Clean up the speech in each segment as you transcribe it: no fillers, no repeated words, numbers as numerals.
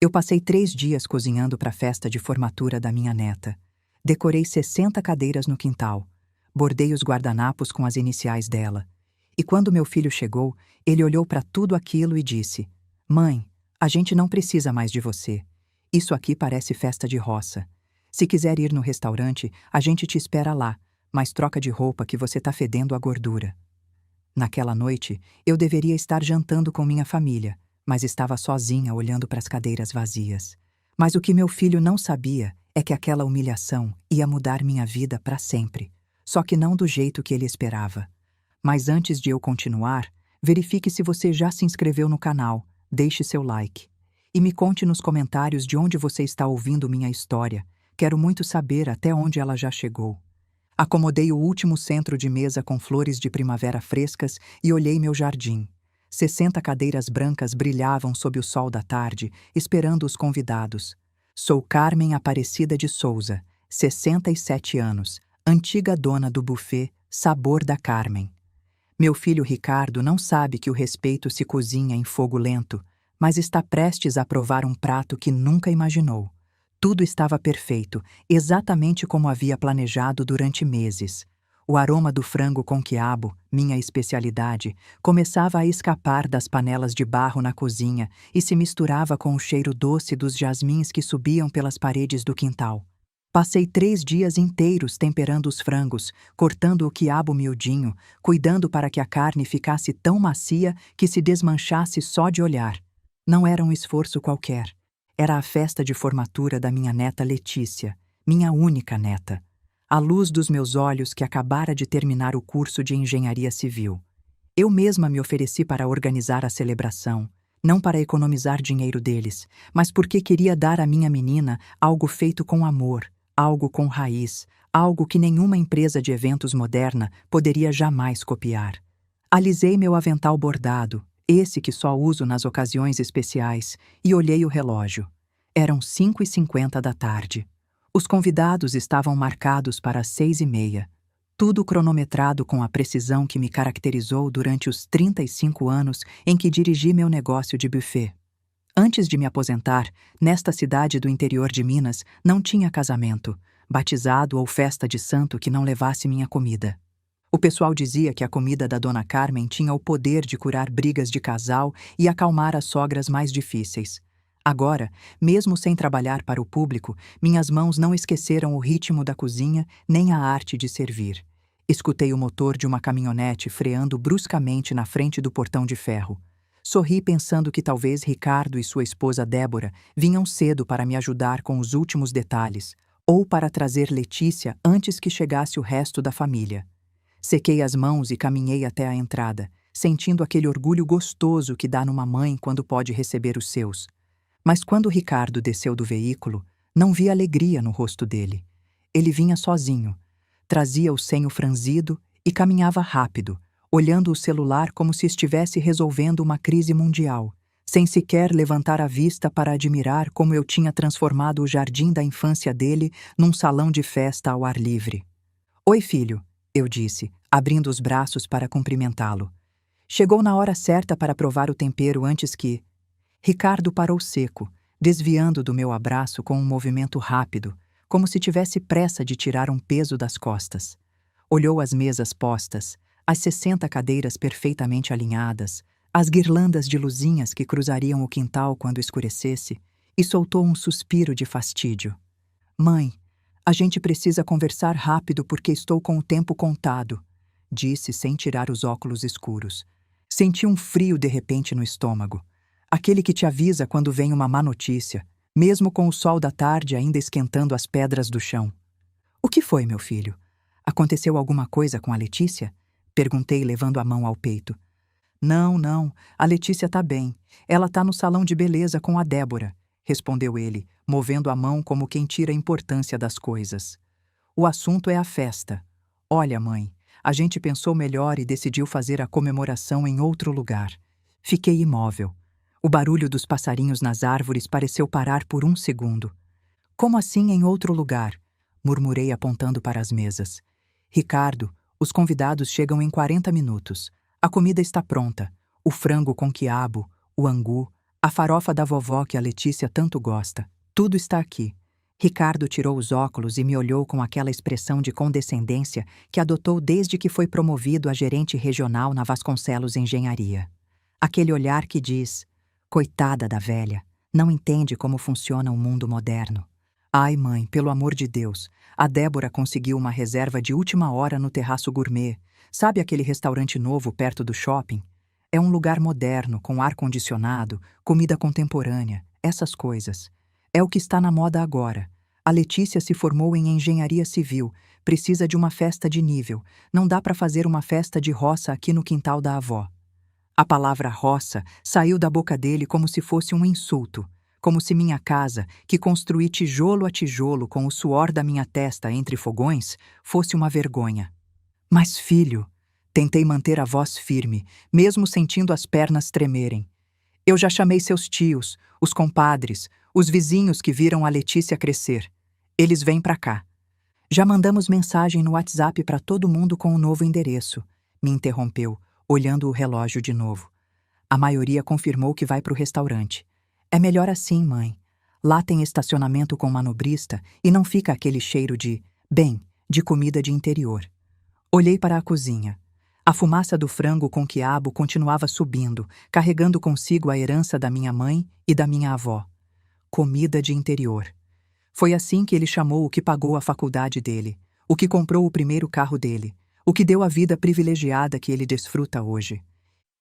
Eu passei 3 dias cozinhando para a festa de formatura da minha neta. Decorei 60 cadeiras no quintal. Bordei os guardanapos com as iniciais dela. E quando meu filho chegou, ele olhou para tudo aquilo e disse: Mãe, a gente não precisa mais de você. Isso aqui parece festa de roça. Se quiser ir no restaurante, a gente te espera lá, mas troca de roupa que você tá fedendo a gordura. Naquela noite, eu deveria estar jantando com minha família, mas estava sozinha olhando para as cadeiras vazias. Mas o que meu filho não sabia é que aquela humilhação ia mudar minha vida para sempre, só que não do jeito que ele esperava. Mas antes de eu continuar, verifique se você já se inscreveu no canal, deixe seu like. E me conte nos comentários de onde você está ouvindo minha história. Quero muito saber até onde ela já chegou. Acomodei o último centro de mesa com flores de primavera frescas e olhei meu jardim. 60 cadeiras brancas brilhavam sob o sol da tarde, esperando os convidados. Sou Carmen Aparecida de Souza, 67 anos, antiga dona do buffet Sabor da Carmen. Meu filho Ricardo não sabe que o respeito se cozinha em fogo lento, mas está prestes a provar um prato que nunca imaginou. Tudo estava perfeito, exatamente como havia planejado durante meses. O aroma do frango com quiabo, minha especialidade, começava a escapar das panelas de barro na cozinha e se misturava com o cheiro doce dos jasmins que subiam pelas paredes do quintal. Passei 3 dias inteiros temperando os frangos, cortando o quiabo miudinho, cuidando para que a carne ficasse tão macia que se desmanchasse só de olhar. Não era um esforço qualquer. Era a festa de formatura da minha neta Letícia, minha única neta. A luz dos meus olhos que acabara de terminar o curso de engenharia civil. Eu mesma me ofereci para organizar a celebração, não para economizar dinheiro deles, mas porque queria dar à minha menina algo feito com amor, algo com raiz, algo que nenhuma empresa de eventos moderna poderia jamais copiar. Alisei meu avental bordado, esse que só uso nas ocasiões especiais, e olhei o relógio. Eram 5h50 da tarde. Os convidados estavam marcados para as 6h30, tudo cronometrado com a precisão que me caracterizou durante os 35 anos em que dirigi meu negócio de buffet. Antes de me aposentar, nesta cidade do interior de Minas, não tinha casamento, batizado ou festa de santo que não levasse minha comida. O pessoal dizia que a comida da Dona Carmen tinha o poder de curar brigas de casal e acalmar as sogras mais difíceis. Agora, mesmo sem trabalhar para o público, minhas mãos não esqueceram o ritmo da cozinha nem a arte de servir. Escutei o motor de uma caminhonete freando bruscamente na frente do portão de ferro. Sorri pensando que talvez Ricardo e sua esposa Débora vinham cedo para me ajudar com os últimos detalhes, ou para trazer Letícia antes que chegasse o resto da família. Sequei as mãos e caminhei até a entrada, sentindo aquele orgulho gostoso que dá numa mãe quando pode receber os seus. Mas quando Ricardo desceu do veículo, não vi alegria no rosto dele. Ele vinha sozinho, trazia o senho franzido e caminhava rápido, olhando o celular como se estivesse resolvendo uma crise mundial, sem sequer levantar a vista para admirar como eu tinha transformado o jardim da infância dele num salão de festa ao ar livre. Oi, filho, eu disse, abrindo os braços para cumprimentá-lo. Chegou na hora certa para provar o tempero antes que... Ricardo parou seco, desviando do meu abraço com um movimento rápido, como se tivesse pressa de tirar um peso das costas. Olhou as mesas postas, as 60 cadeiras perfeitamente alinhadas, as guirlandas de luzinhas que cruzariam o quintal quando escurecesse, e soltou um suspiro de fastídio. Mãe, a gente precisa conversar rápido porque estou com o tempo contado, disse sem tirar os óculos escuros. Senti um frio de repente no estômago. Aquele que te avisa quando vem uma má notícia, mesmo com o sol da tarde ainda esquentando as pedras do chão. O que foi, meu filho? Aconteceu alguma coisa com a Letícia? Perguntei, levando a mão ao peito. Não, a Letícia tá bem. Ela tá no salão de beleza com a Débora, respondeu ele, movendo a mão como quem tira a importância das coisas. O assunto é a festa. Olha, mãe, a gente pensou melhor e decidiu fazer a comemoração em outro lugar. Fiquei imóvel. O barulho dos passarinhos nas árvores pareceu parar por um segundo. Como assim em outro lugar? Murmurei apontando para as mesas. Ricardo, os convidados chegam em 40 minutos. A comida está pronta. O frango com quiabo, o angu, A farofa da vovó que a Letícia tanto gosta. Tudo está aqui. Ricardo tirou os óculos e me olhou com aquela expressão de condescendência que adotou desde que foi promovido a gerente regional na Vasconcelos Engenharia. Aquele olhar que diz: coitada da velha, não entende como funciona o mundo moderno. Ai, mãe, pelo amor de Deus, a Débora conseguiu uma reserva de última hora no Terraço Gourmet. Sabe aquele restaurante novo perto do shopping? É um lugar moderno, com ar-condicionado, comida contemporânea, essas coisas. É o que está na moda agora. A Letícia se formou em engenharia civil, precisa de uma festa de nível. Não dá para fazer uma festa de roça aqui no quintal da avó. A palavra roça saiu da boca dele como se fosse um insulto, como se minha casa, que construí tijolo a tijolo com o suor da minha testa entre fogões, fosse uma vergonha. Mas, filho, tentei manter a voz firme, mesmo sentindo as pernas tremerem. Eu já chamei seus tios, os compadres, os vizinhos que viram a Letícia crescer. Eles vêm pra cá. Já mandamos mensagem no WhatsApp para todo mundo com o novo endereço. Me interrompeu, olhando o relógio de novo. A maioria confirmou que vai pro restaurante. É melhor assim, mãe. Lá tem estacionamento com manobrista e não fica aquele cheiro de comida de interior. Olhei para a cozinha. A fumaça do frango com quiabo continuava subindo, carregando consigo a herança da minha mãe e da minha avó. Comida de interior. Foi assim que ele chamou o que pagou a faculdade dele, o que comprou o primeiro carro dele, o que deu a vida privilegiada que ele desfruta hoje.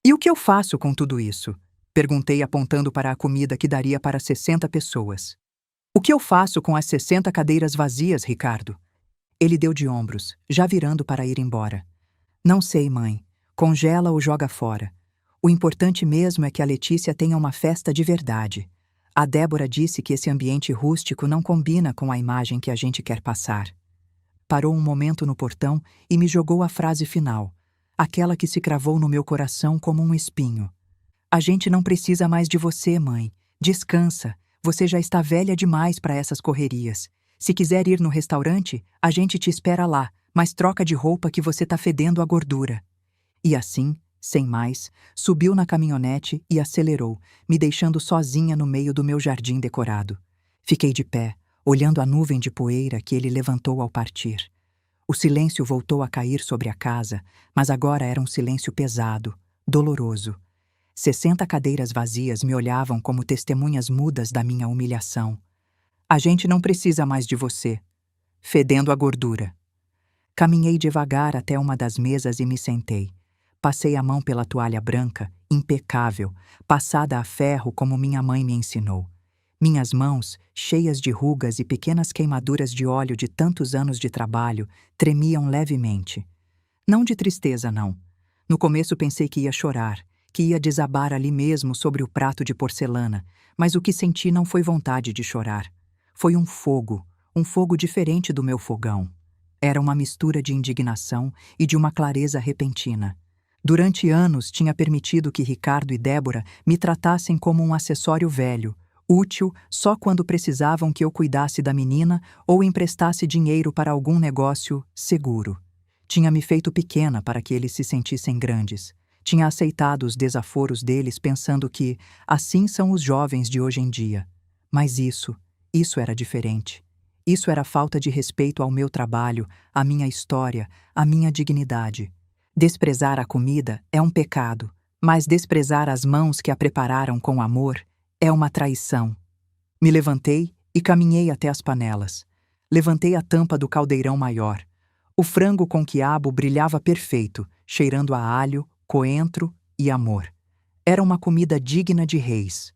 E o que eu faço com tudo isso? Perguntei apontando para a comida que daria para 60 pessoas. O que eu faço com as 60 cadeiras vazias, Ricardo? Ele deu de ombros, já virando para ir embora. Não sei, mãe. Congela ou joga fora. O importante mesmo é que a Letícia tenha uma festa de verdade. A Débora disse que esse ambiente rústico não combina com a imagem que a gente quer passar. Parou um momento no portão e me jogou a frase final, aquela que se cravou no meu coração como um espinho. A gente não precisa mais de você, mãe. Descansa. Você já está velha demais para essas correrias. Se quiser ir no restaurante, a gente te espera lá, mas troca de roupa que você tá fedendo a gordura. E assim, sem mais, subiu na caminhonete e acelerou, me deixando sozinha no meio do meu jardim decorado. Fiquei de pé, olhando a nuvem de poeira que ele levantou ao partir. O silêncio voltou a cair sobre a casa, mas agora era um silêncio pesado, doloroso. 60 cadeiras vazias me olhavam como testemunhas mudas da minha humilhação. A gente não precisa mais de você. Fedendo a gordura. Caminhei devagar até uma das mesas e me sentei. Passei a mão pela toalha branca, impecável, passada a ferro como minha mãe me ensinou. Minhas mãos, cheias de rugas e pequenas queimaduras de óleo de tantos anos de trabalho, tremiam levemente. Não de tristeza, não. No começo pensei que ia chorar, que ia desabar ali mesmo sobre o prato de porcelana, mas o que senti não foi vontade de chorar. Foi um fogo diferente do meu fogão. Era uma mistura de indignação e de uma clareza repentina. Durante anos tinha permitido que Ricardo e Débora me tratassem como um acessório velho, útil só quando precisavam que eu cuidasse da menina ou emprestasse dinheiro para algum negócio seguro. Tinha me feito pequena para que eles se sentissem grandes. Tinha aceitado os desaforos deles pensando que assim são os jovens de hoje em dia. Mas isso era diferente. Isso era falta de respeito ao meu trabalho, à minha história, à minha dignidade. Desprezar a comida é um pecado, mas desprezar as mãos que a prepararam com amor é uma traição. Me levantei e caminhei até as panelas. Levantei a tampa do caldeirão maior. O frango com quiabo brilhava perfeito, cheirando a alho, coentro e amor. Era uma comida digna de reis.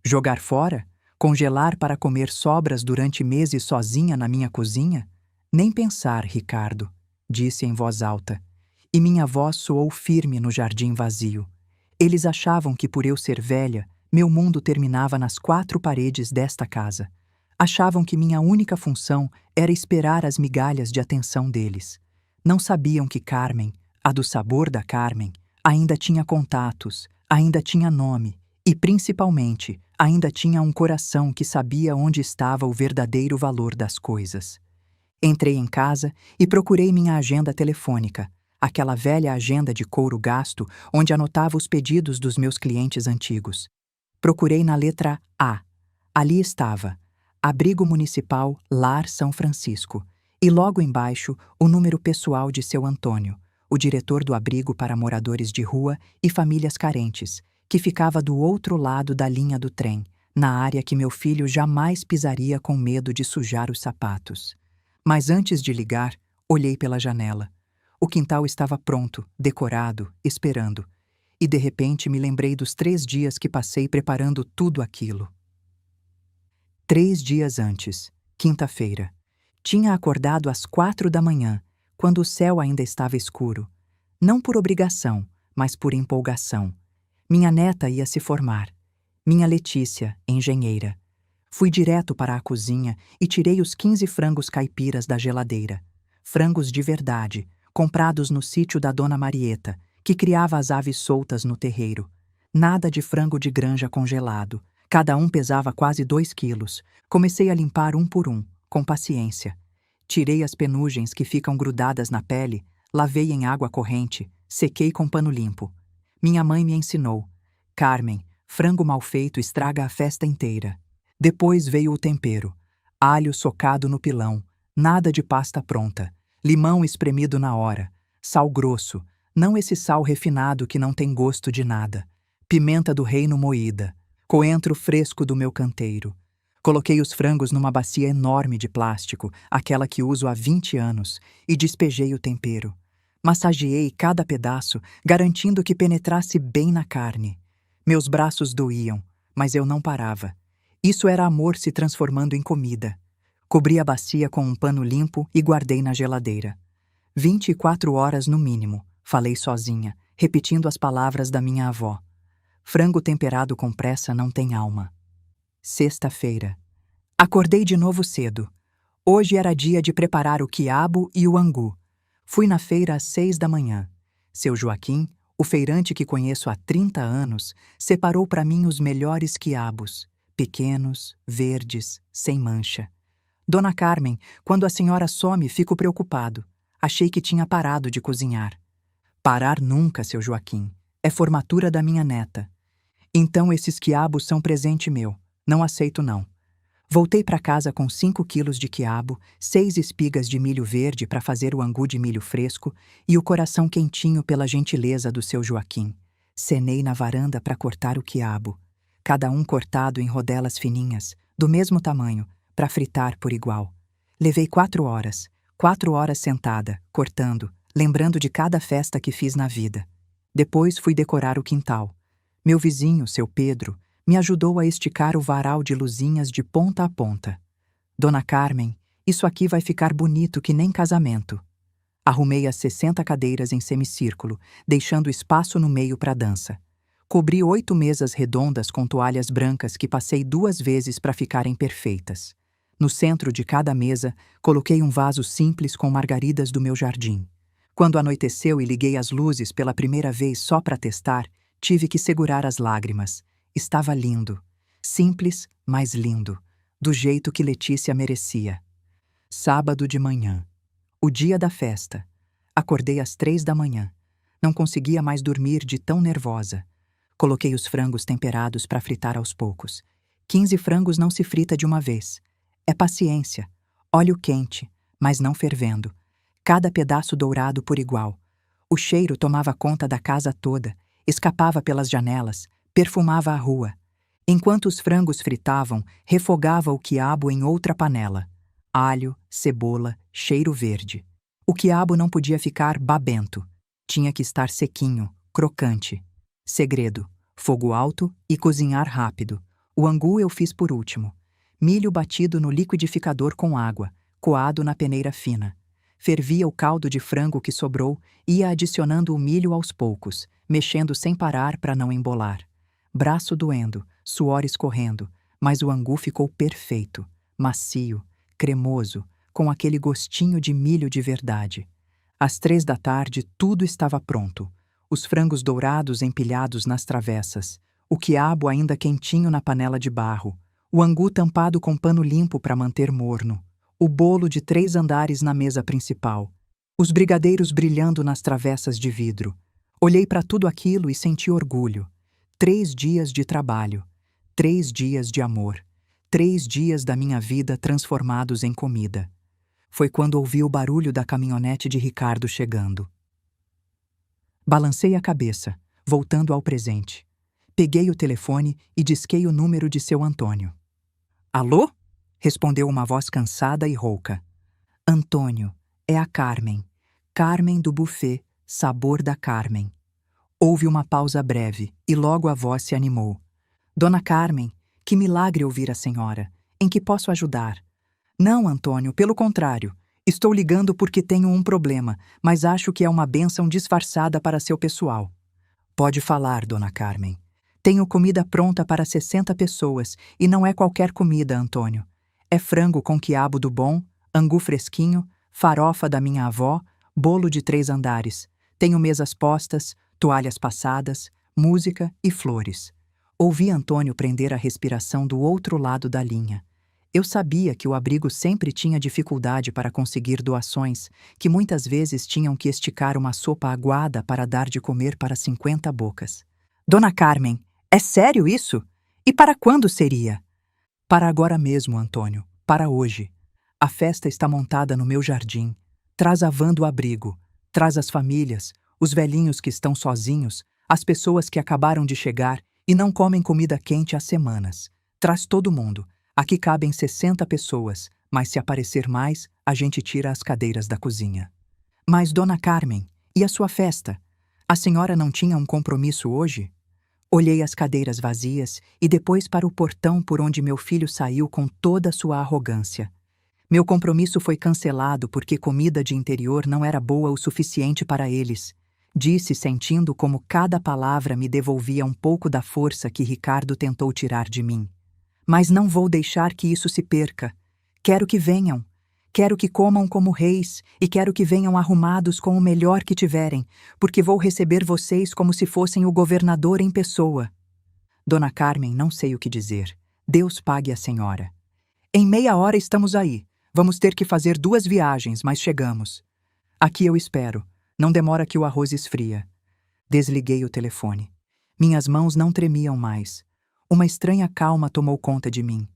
Jogar fora? Congelar para comer sobras durante meses sozinha na minha cozinha? Nem pensar, Ricardo, disse em voz alta. E minha voz soou firme no jardim vazio. Eles achavam que por eu ser velha, meu mundo terminava nas 4 paredes desta casa. Achavam que minha única função era esperar as migalhas de atenção deles. Não sabiam que Carmen, a do sabor da Carmen, ainda tinha contatos, ainda tinha nome e, principalmente, ainda tinha um coração que sabia onde estava o verdadeiro valor das coisas. Entrei em casa e procurei minha agenda telefônica, aquela velha agenda de couro gasto onde anotava os pedidos dos meus clientes antigos. Procurei na letra A. Ali estava: Abrigo Municipal Lar São Francisco. E logo embaixo, o número pessoal de seu Antônio, o diretor do abrigo para moradores de rua e famílias carentes, que ficava do outro lado da linha do trem, na área que meu filho jamais pisaria com medo de sujar os sapatos. Mas antes de ligar, olhei pela janela. O quintal estava pronto, decorado, esperando. E de repente me lembrei dos 3 dias que passei preparando tudo aquilo. 3 dias antes, quinta-feira. Tinha acordado às 4 da manhã, quando o céu ainda estava escuro. Não por obrigação, mas por empolgação. Minha neta ia se formar. Minha Letícia, engenheira. Fui direto para a cozinha e tirei os 15 frangos caipiras da geladeira. Frangos de verdade, comprados no sítio da Dona Marieta, que criava as aves soltas no terreiro. Nada de frango de granja congelado. Cada um pesava quase 2 quilos. Comecei a limpar um por um, com paciência. Tirei as penugens que ficam grudadas na pele, lavei em água corrente, sequei com pano limpo. Minha mãe me ensinou: Carmen, frango mal feito estraga a festa inteira. Depois veio o tempero. Alho socado no pilão, nada de pasta pronta, limão espremido na hora, sal grosso, não esse sal refinado que não tem gosto de nada, pimenta do reino moída, coentro fresco do meu canteiro. Coloquei os frangos numa bacia enorme de plástico, aquela que uso há 20 anos, e despejei o tempero. Massageei cada pedaço, garantindo que penetrasse bem na carne. Meus braços doíam, mas eu não parava. Isso era amor se transformando em comida. Cobri a bacia com um pano limpo e guardei na geladeira. 24 horas no mínimo, falei sozinha, repetindo as palavras da minha avó. Frango temperado com pressa não tem alma. Sexta-feira. Acordei de novo cedo. Hoje era dia de preparar o quiabo e o angu. Fui na feira às 6 da manhã. Seu Joaquim, o feirante que conheço há 30 anos, separou para mim os melhores quiabos, pequenos, verdes, sem mancha. Dona Carmen, quando a senhora some, fico preocupado. Achei que tinha parado de cozinhar. Parar nunca, seu Joaquim. É formatura da minha neta. Então esses quiabos são presente meu. Não aceito, não. Voltei para casa com 5 quilos de quiabo, 6 espigas de milho verde para fazer o angu de milho fresco e o coração quentinho pela gentileza do seu Joaquim. Cenei na varanda para cortar o quiabo. Cada um cortado em rodelas fininhas, do mesmo tamanho, para fritar por igual. Levei 4 horas. 4 horas sentada, cortando, lembrando de cada festa que fiz na vida. Depois fui decorar o quintal. Meu vizinho, seu Pedro, me ajudou a esticar o varal de luzinhas de ponta a ponta. Dona Carmen, isso aqui vai ficar bonito que nem casamento. Arrumei as 60 cadeiras em semicírculo, deixando espaço no meio para dança. Cobri 8 mesas redondas com toalhas brancas que passei 2 vezes para ficarem perfeitas. No centro de cada mesa, coloquei um vaso simples com margaridas do meu jardim. Quando anoiteceu e liguei as luzes pela primeira vez só para testar, tive que segurar as lágrimas. Estava lindo. Simples, mas lindo. Do jeito que Letícia merecia. Sábado de manhã. O dia da festa. Acordei às 3 da manhã. Não conseguia mais dormir de tão nervosa. Coloquei os frangos temperados para fritar aos poucos. 15 frangos não se frita de uma vez. É paciência. Óleo quente, mas não fervendo. Cada pedaço dourado por igual. O cheiro tomava conta da casa toda, escapava pelas janelas, perfumava a rua. Enquanto os frangos fritavam, refogava o quiabo em outra panela. Alho, cebola, cheiro verde. O quiabo não podia ficar babento. Tinha que estar sequinho, crocante. Segredo: fogo alto e cozinhar rápido. O angu eu fiz por último. Milho batido no liquidificador com água, coado na peneira fina. Fervia o caldo de frango que sobrou e ia adicionando o milho aos poucos, mexendo sem parar para não embolar. Braço doendo, suor escorrendo, mas o angu ficou perfeito, macio, cremoso, com aquele gostinho de milho de verdade. Às 3 da tarde tudo estava pronto. Os frangos dourados empilhados nas travessas, o quiabo ainda quentinho na panela de barro, o angu tampado com pano limpo para manter morno, o bolo de 3 andares na mesa principal, os brigadeiros brilhando nas travessas de vidro. Olhei para tudo aquilo e senti orgulho. 3 dias de trabalho. 3 dias de amor. 3 dias da minha vida transformados em comida. Foi quando ouvi o barulho da caminhonete de Ricardo chegando. Balancei a cabeça, voltando ao presente. Peguei o telefone e disquei o número de seu Antônio. Alô? Respondeu uma voz cansada e rouca. Antônio, é a Carmen. Carmen do buffet, Sabor da Carmen. Houve uma pausa breve e logo a voz se animou. Dona Carmen, que milagre ouvir a senhora. Em que posso ajudar? Não, Antônio, pelo contrário. Estou ligando porque tenho um problema, mas acho que é uma bênção disfarçada para seu pessoal. Pode falar, Dona Carmen. Tenho comida pronta para 60 pessoas e não é qualquer comida, Antônio. É frango com quiabo do bom, angu fresquinho, farofa da minha avó, bolo de 3 andares. Tenho mesas postas, toalhas passadas, música e flores. Ouvi Antônio prender a respiração do outro lado da linha. Eu sabia que o abrigo sempre tinha dificuldade para conseguir doações, que muitas vezes tinham que esticar uma sopa aguada para dar de comer para 50 bocas. Dona Carmen, é sério isso? E para quando seria? Para agora mesmo, Antônio. Para hoje. A festa está montada no meu jardim. Traz a van do abrigo. Traz as famílias, os velhinhos que estão sozinhos, as pessoas que acabaram de chegar e não comem comida quente há semanas. Traz todo mundo. Aqui cabem 60 pessoas, mas se aparecer mais, a gente tira as cadeiras da cozinha. Mas, Dona Carmen, e a sua festa? A senhora não tinha um compromisso hoje? Olhei as cadeiras vazias e depois para o portão por onde meu filho saiu com toda a sua arrogância. Meu compromisso foi cancelado porque comida de interior não era boa o suficiente para eles. Disse, sentindo como cada palavra me devolvia um pouco da força que Ricardo tentou tirar de mim. Mas não vou deixar que isso se perca. Quero que venham. Quero que comam como reis e quero que venham arrumados com o melhor que tiverem, porque vou receber vocês como se fossem o governador em pessoa. Dona Carmen, não sei o que dizer. Deus pague a senhora. Em meia hora estamos aí. Vamos ter que fazer 2 viagens, mas chegamos. Aqui eu espero. Não demora que o arroz esfria. Desliguei o telefone. Minhas mãos não tremiam mais. Uma estranha calma tomou conta de mim.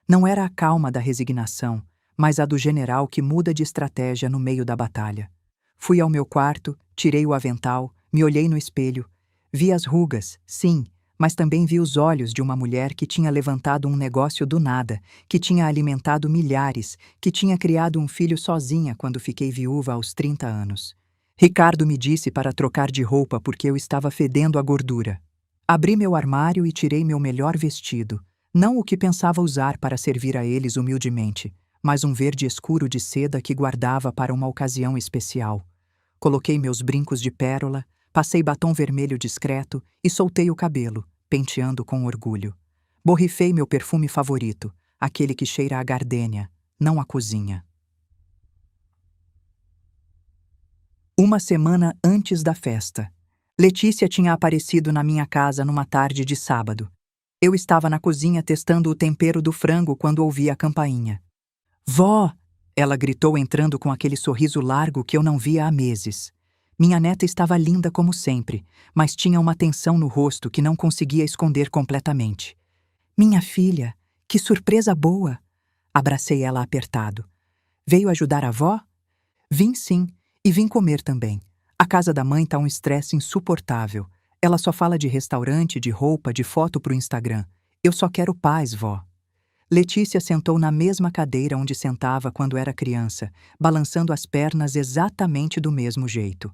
Não era a calma da resignação, mas a do general que muda de estratégia no meio da batalha. Fui ao meu quarto, tirei o avental, me olhei no espelho. Vi as rugas, sim, mas também vi os olhos de uma mulher que tinha levantado um negócio do nada, que tinha alimentado milhares, que tinha criado um filho sozinha quando fiquei viúva aos 30 anos. Ricardo me disse para trocar de roupa porque eu estava fedendo a gordura. Abri meu armário e tirei meu melhor vestido, não o que pensava usar para servir a eles humildemente, mas um verde escuro de seda que guardava para uma ocasião especial. Coloquei meus brincos de pérola, passei batom vermelho discreto e soltei o cabelo, penteando com orgulho. Borrifei meu perfume favorito, aquele que cheira a gardênia, não a cozinha. Uma semana antes da festa. Letícia tinha aparecido na minha casa numa tarde de sábado. Eu estava na cozinha testando o tempero do frango quando ouvi a campainha. Vó! Ela gritou entrando com aquele sorriso largo que eu não via há meses. Minha neta estava linda como sempre, mas tinha uma tensão no rosto que não conseguia esconder completamente. Minha filha, que surpresa boa! Abracei ela apertado. Veio ajudar a vó? Vim sim, e vim comer também. A casa da mãe tá um estresse insuportável. Ela só fala de restaurante, de roupa, de foto pro Instagram. Eu só quero paz, vó. Letícia sentou na mesma cadeira onde sentava quando era criança, balançando as pernas exatamente do mesmo jeito.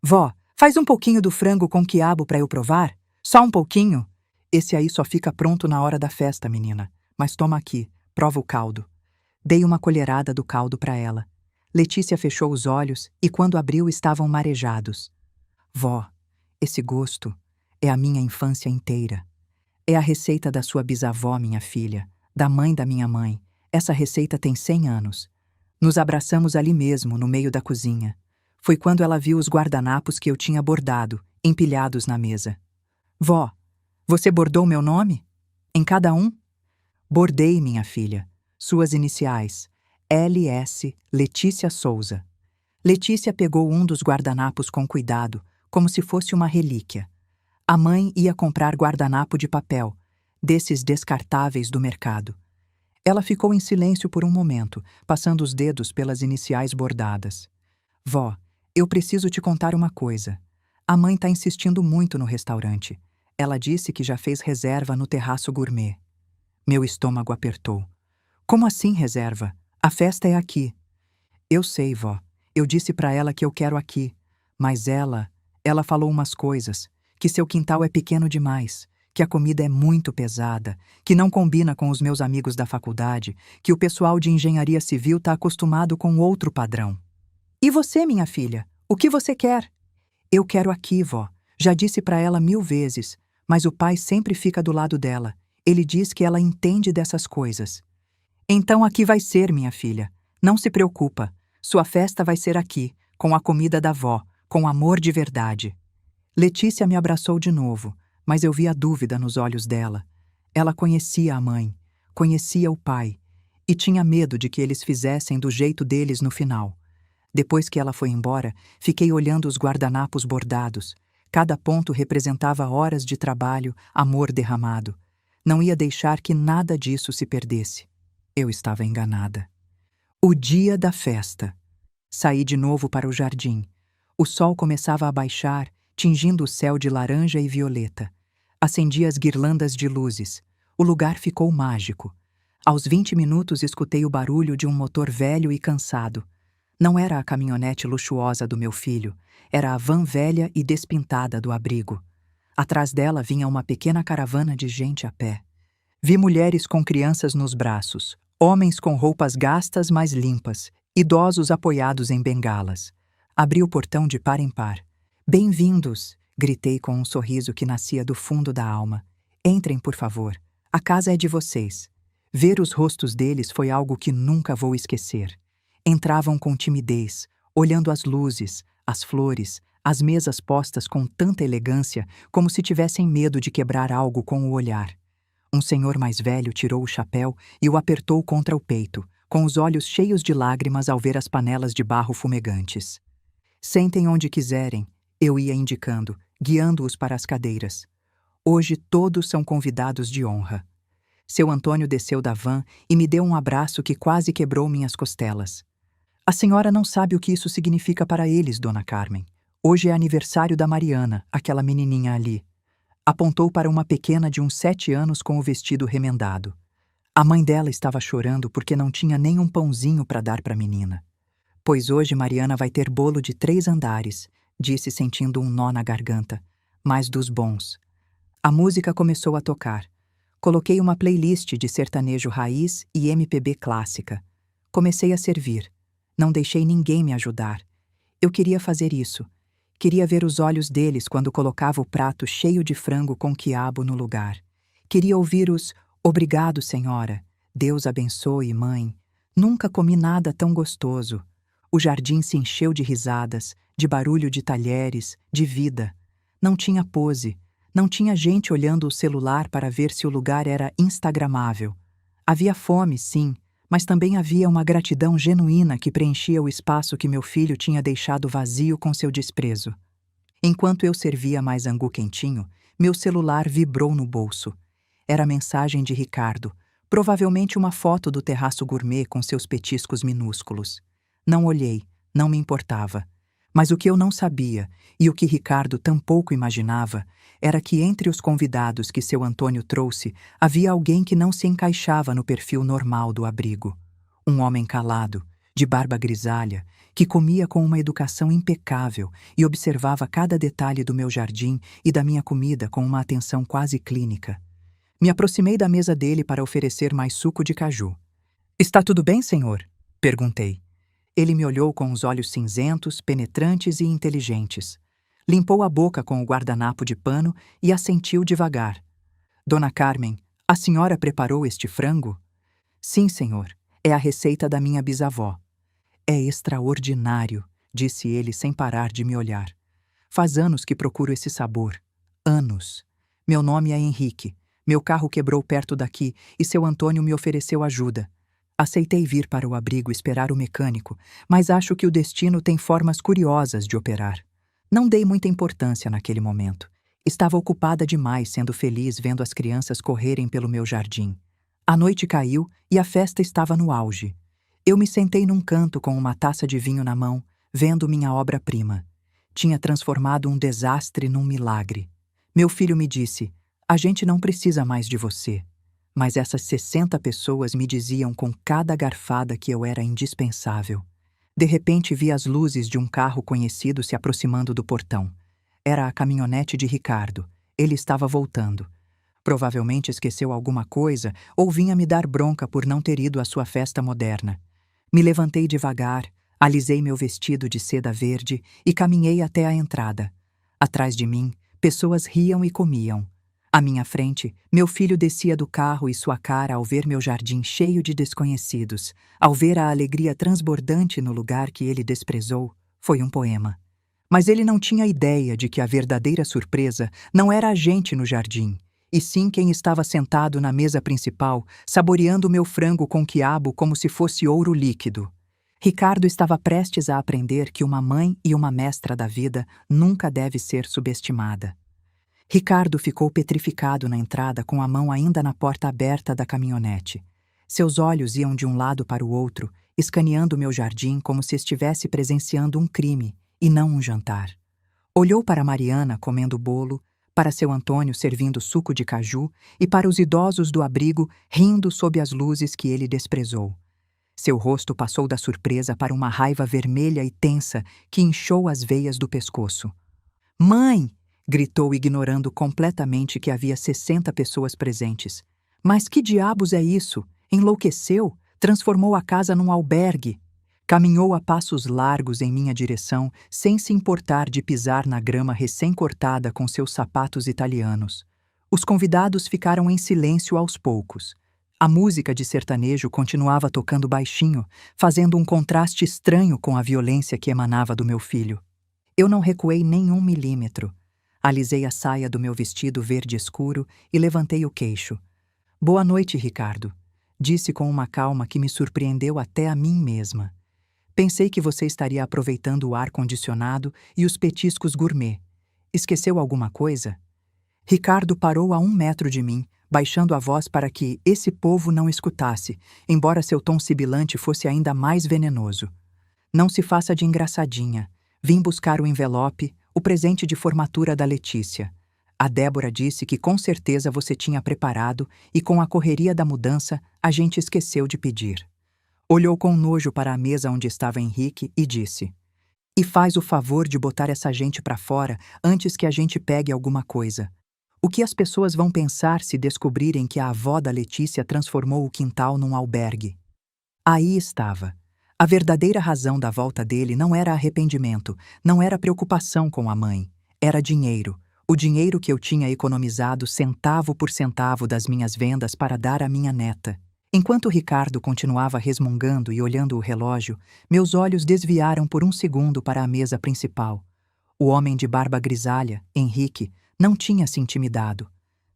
Vó, faz um pouquinho do frango com quiabo para eu provar? Só um pouquinho? Esse aí só fica pronto na hora da festa, menina. Mas toma aqui, prova o caldo. Dei uma colherada do caldo para ela. Letícia fechou os olhos e quando abriu estavam marejados. Vó, esse gosto é a minha infância inteira. É a receita da sua bisavó, minha filha, da mãe da minha mãe. Essa receita tem 100 anos. Nos abraçamos ali mesmo, no meio da cozinha. Foi quando ela viu os guardanapos que eu tinha bordado, empilhados na mesa. Vó, você bordou meu nome? Em cada um? Bordei, minha filha. Suas iniciais. L.S. Letícia Souza. Letícia pegou um dos guardanapos com cuidado, como se fosse uma relíquia. A mãe ia comprar guardanapo de papel. desses descartáveis do mercado. Ela ficou em silêncio por um momento, passando os dedos pelas iniciais bordadas. Vó, eu preciso te contar uma coisa. A mãe está insistindo muito no restaurante. Ela disse que já fez reserva no terraço gourmet. Meu estômago apertou. Como assim reserva? A festa é aqui. Eu sei, vó. Eu disse para ela que eu quero aqui. Mas ela falou umas coisas, que seu quintal é pequeno demais, que a comida é muito pesada, que não combina com os meus amigos da faculdade, que o pessoal de engenharia civil está acostumado com outro padrão. E você, minha filha? O que você quer? Eu quero aqui, vó. Já disse para ela 1000 vezes, mas o pai sempre fica do lado dela. Ele diz que ela entende dessas coisas. Então aqui vai ser, minha filha. Não se preocupa. Sua festa vai ser aqui, com a comida da vó, com amor de verdade. Letícia me abraçou de novo, mas eu vi a dúvida nos olhos dela. Ela conhecia a mãe, conhecia o pai, e tinha medo de que eles fizessem do jeito deles no final. Depois que ela foi embora, fiquei olhando os guardanapos bordados. Cada ponto representava horas de trabalho, amor derramado. Não ia deixar que nada disso se perdesse. Eu estava enganada. O dia da festa. Saí de novo para o jardim. O sol começava a baixar, tingindo o céu de laranja e violeta. Acendi as guirlandas de luzes. O lugar ficou mágico. Aos 20 minutos escutei o barulho de um motor velho e cansado. Não era a caminhonete luxuosa do meu filho, era a van velha e despintada do abrigo. Atrás dela vinha uma pequena caravana de gente a pé. Vi mulheres com crianças nos braços, homens com roupas gastas mas limpas, idosos apoiados em bengalas. Abri o portão de par em par. Bem-vindos! Gritei com um sorriso que nascia do fundo da alma. Entrem, por favor. A casa é de vocês. Ver os rostos deles foi algo que nunca vou esquecer. Entravam com timidez, olhando as luzes, as flores, as mesas postas com tanta elegância, como se tivessem medo de quebrar algo com o olhar. Um senhor mais velho tirou o chapéu e o apertou contra o peito, com os olhos cheios de lágrimas ao ver as panelas de barro fumegantes. Sentem onde quiserem, eu ia indicando, guiando-os para as cadeiras. Hoje todos são convidados de honra. Seu Antônio desceu da van e me deu um abraço que quase quebrou minhas costelas. A senhora não sabe o que isso significa para eles, dona Carmen. Hoje é aniversário da Mariana, aquela menininha ali. Apontou para uma pequena de uns 7 anos com o vestido remendado. A mãe dela estava chorando porque não tinha nem um pãozinho para dar para a menina. Pois hoje Mariana vai ter bolo de 3 andares, disse sentindo um nó na garganta, mas dos bons. A música começou a tocar. Coloquei uma playlist de sertanejo raiz e MPB clássica. Comecei a servir. Não deixei ninguém me ajudar. Eu queria fazer isso. Queria ver os olhos deles quando colocava o prato cheio de frango com quiabo no lugar. Queria ouvir os "Obrigado, senhora. Deus abençoe, mãe. Nunca comi nada tão gostoso." O jardim se encheu de risadas, de barulho de talheres, de vida. Não tinha pose. Não tinha gente olhando o celular para ver se o lugar era instagramável. Havia fome, sim, mas também havia uma gratidão genuína que preenchia o espaço que meu filho tinha deixado vazio com seu desprezo. Enquanto eu servia mais angu quentinho, meu celular vibrou no bolso. Era a mensagem de Ricardo, provavelmente uma foto do terraço gourmet com seus petiscos minúsculos. Não olhei, não me importava. Mas o que eu não sabia, e o que Ricardo tampouco imaginava, era que entre os convidados que seu Antônio trouxe, havia alguém que não se encaixava no perfil normal do abrigo. Um homem calado, de barba grisalha, que comia com uma educação impecável e observava cada detalhe do meu jardim e da minha comida com uma atenção quase clínica. Me aproximei da mesa dele para oferecer mais suco de caju. "Está tudo bem, senhor?" perguntei. Ele me olhou com os olhos cinzentos, penetrantes e inteligentes. Limpou a boca com o guardanapo de pano e assentiu devagar. "Dona Carmen, a senhora preparou este frango?" "Sim, senhor. É a receita da minha bisavó." "É extraordinário", disse ele sem parar de me olhar. "Faz anos que procuro esse sabor. Anos. Meu nome é Henrique. Meu carro quebrou perto daqui e seu Antônio me ofereceu ajuda. Aceitei vir para o abrigo esperar o mecânico, mas acho que o destino tem formas curiosas de operar. Não dei muita importância naquele momento. Estava ocupada demais sendo feliz vendo as crianças correrem pelo meu jardim. A noite caiu e a festa estava no auge. Eu me sentei num canto com uma taça de vinho na mão, vendo minha obra-prima. Tinha transformado um desastre num milagre. Meu filho me disse: "A gente não precisa mais de você." Mas essas 60 pessoas me diziam com cada garfada que eu era indispensável. De repente vi as luzes de um carro conhecido se aproximando do portão. Era a caminhonete de Ricardo. Ele estava voltando. Provavelmente esqueceu alguma coisa ou vinha me dar bronca por não ter ido à sua festa moderna. Me levantei devagar, alisei meu vestido de seda verde e caminhei até a entrada. Atrás de mim, pessoas riam e comiam. À minha frente, meu filho descia do carro e sua cara ao ver meu jardim cheio de desconhecidos, ao ver a alegria transbordante no lugar que ele desprezou, foi um poema. Mas ele não tinha ideia de que a verdadeira surpresa não era a gente no jardim, e sim quem estava sentado na mesa principal, saboreando meu frango com quiabo como se fosse ouro líquido. Ricardo estava prestes a aprender que uma mãe e uma mestra da vida nunca deve ser subestimada. Ricardo ficou petrificado na entrada com a mão ainda na porta aberta da caminhonete. Seus olhos iam de um lado para o outro, escaneando meu jardim como se estivesse presenciando um crime e não um jantar. Olhou para Mariana comendo bolo, para seu Antônio servindo suco de caju e para os idosos do abrigo rindo sob as luzes que ele desprezou. Seu rosto passou da surpresa para uma raiva vermelha e tensa que inchou as veias do pescoço. "Mãe!" gritou, ignorando completamente que havia 60 pessoas presentes. "Mas que diabos é isso? Enlouqueceu? Transformou a casa num albergue." Caminhou a passos largos em minha direção, sem se importar de pisar na grama recém-cortada com seus sapatos italianos. Os convidados ficaram em silêncio aos poucos. A música de sertanejo continuava tocando baixinho, fazendo um contraste estranho com a violência que emanava do meu filho. Eu não recuei nem 1 milímetro. Alisei a saia do meu vestido verde escuro e levantei o queixo. "Boa noite, Ricardo", disse com uma calma que me surpreendeu até a mim mesma. "Pensei que você estaria aproveitando o ar-condicionado e os petiscos gourmet. Esqueceu alguma coisa?" Ricardo parou a 1 metro de mim, baixando a voz para que esse povo não escutasse, embora seu tom sibilante fosse ainda mais venenoso. "Não se faça de engraçadinha. Vim buscar o envelope, o presente de formatura da Letícia. A Débora disse que com certeza você tinha preparado e com a correria da mudança a gente esqueceu de pedir." Olhou com nojo para a mesa onde estava Henrique e disse: "E faz o favor de botar essa gente para fora antes que a gente pegue alguma coisa. O que as pessoas vão pensar se descobrirem que a avó da Letícia transformou o quintal num albergue?" Aí estava. A verdadeira razão da volta dele não era arrependimento, não era preocupação com a mãe. Era dinheiro. O dinheiro que eu tinha economizado centavo por centavo das minhas vendas para dar à minha neta. Enquanto Ricardo continuava resmungando e olhando o relógio, meus olhos desviaram por um segundo para a mesa principal. O homem de barba grisalha, Henrique, não tinha se intimidado.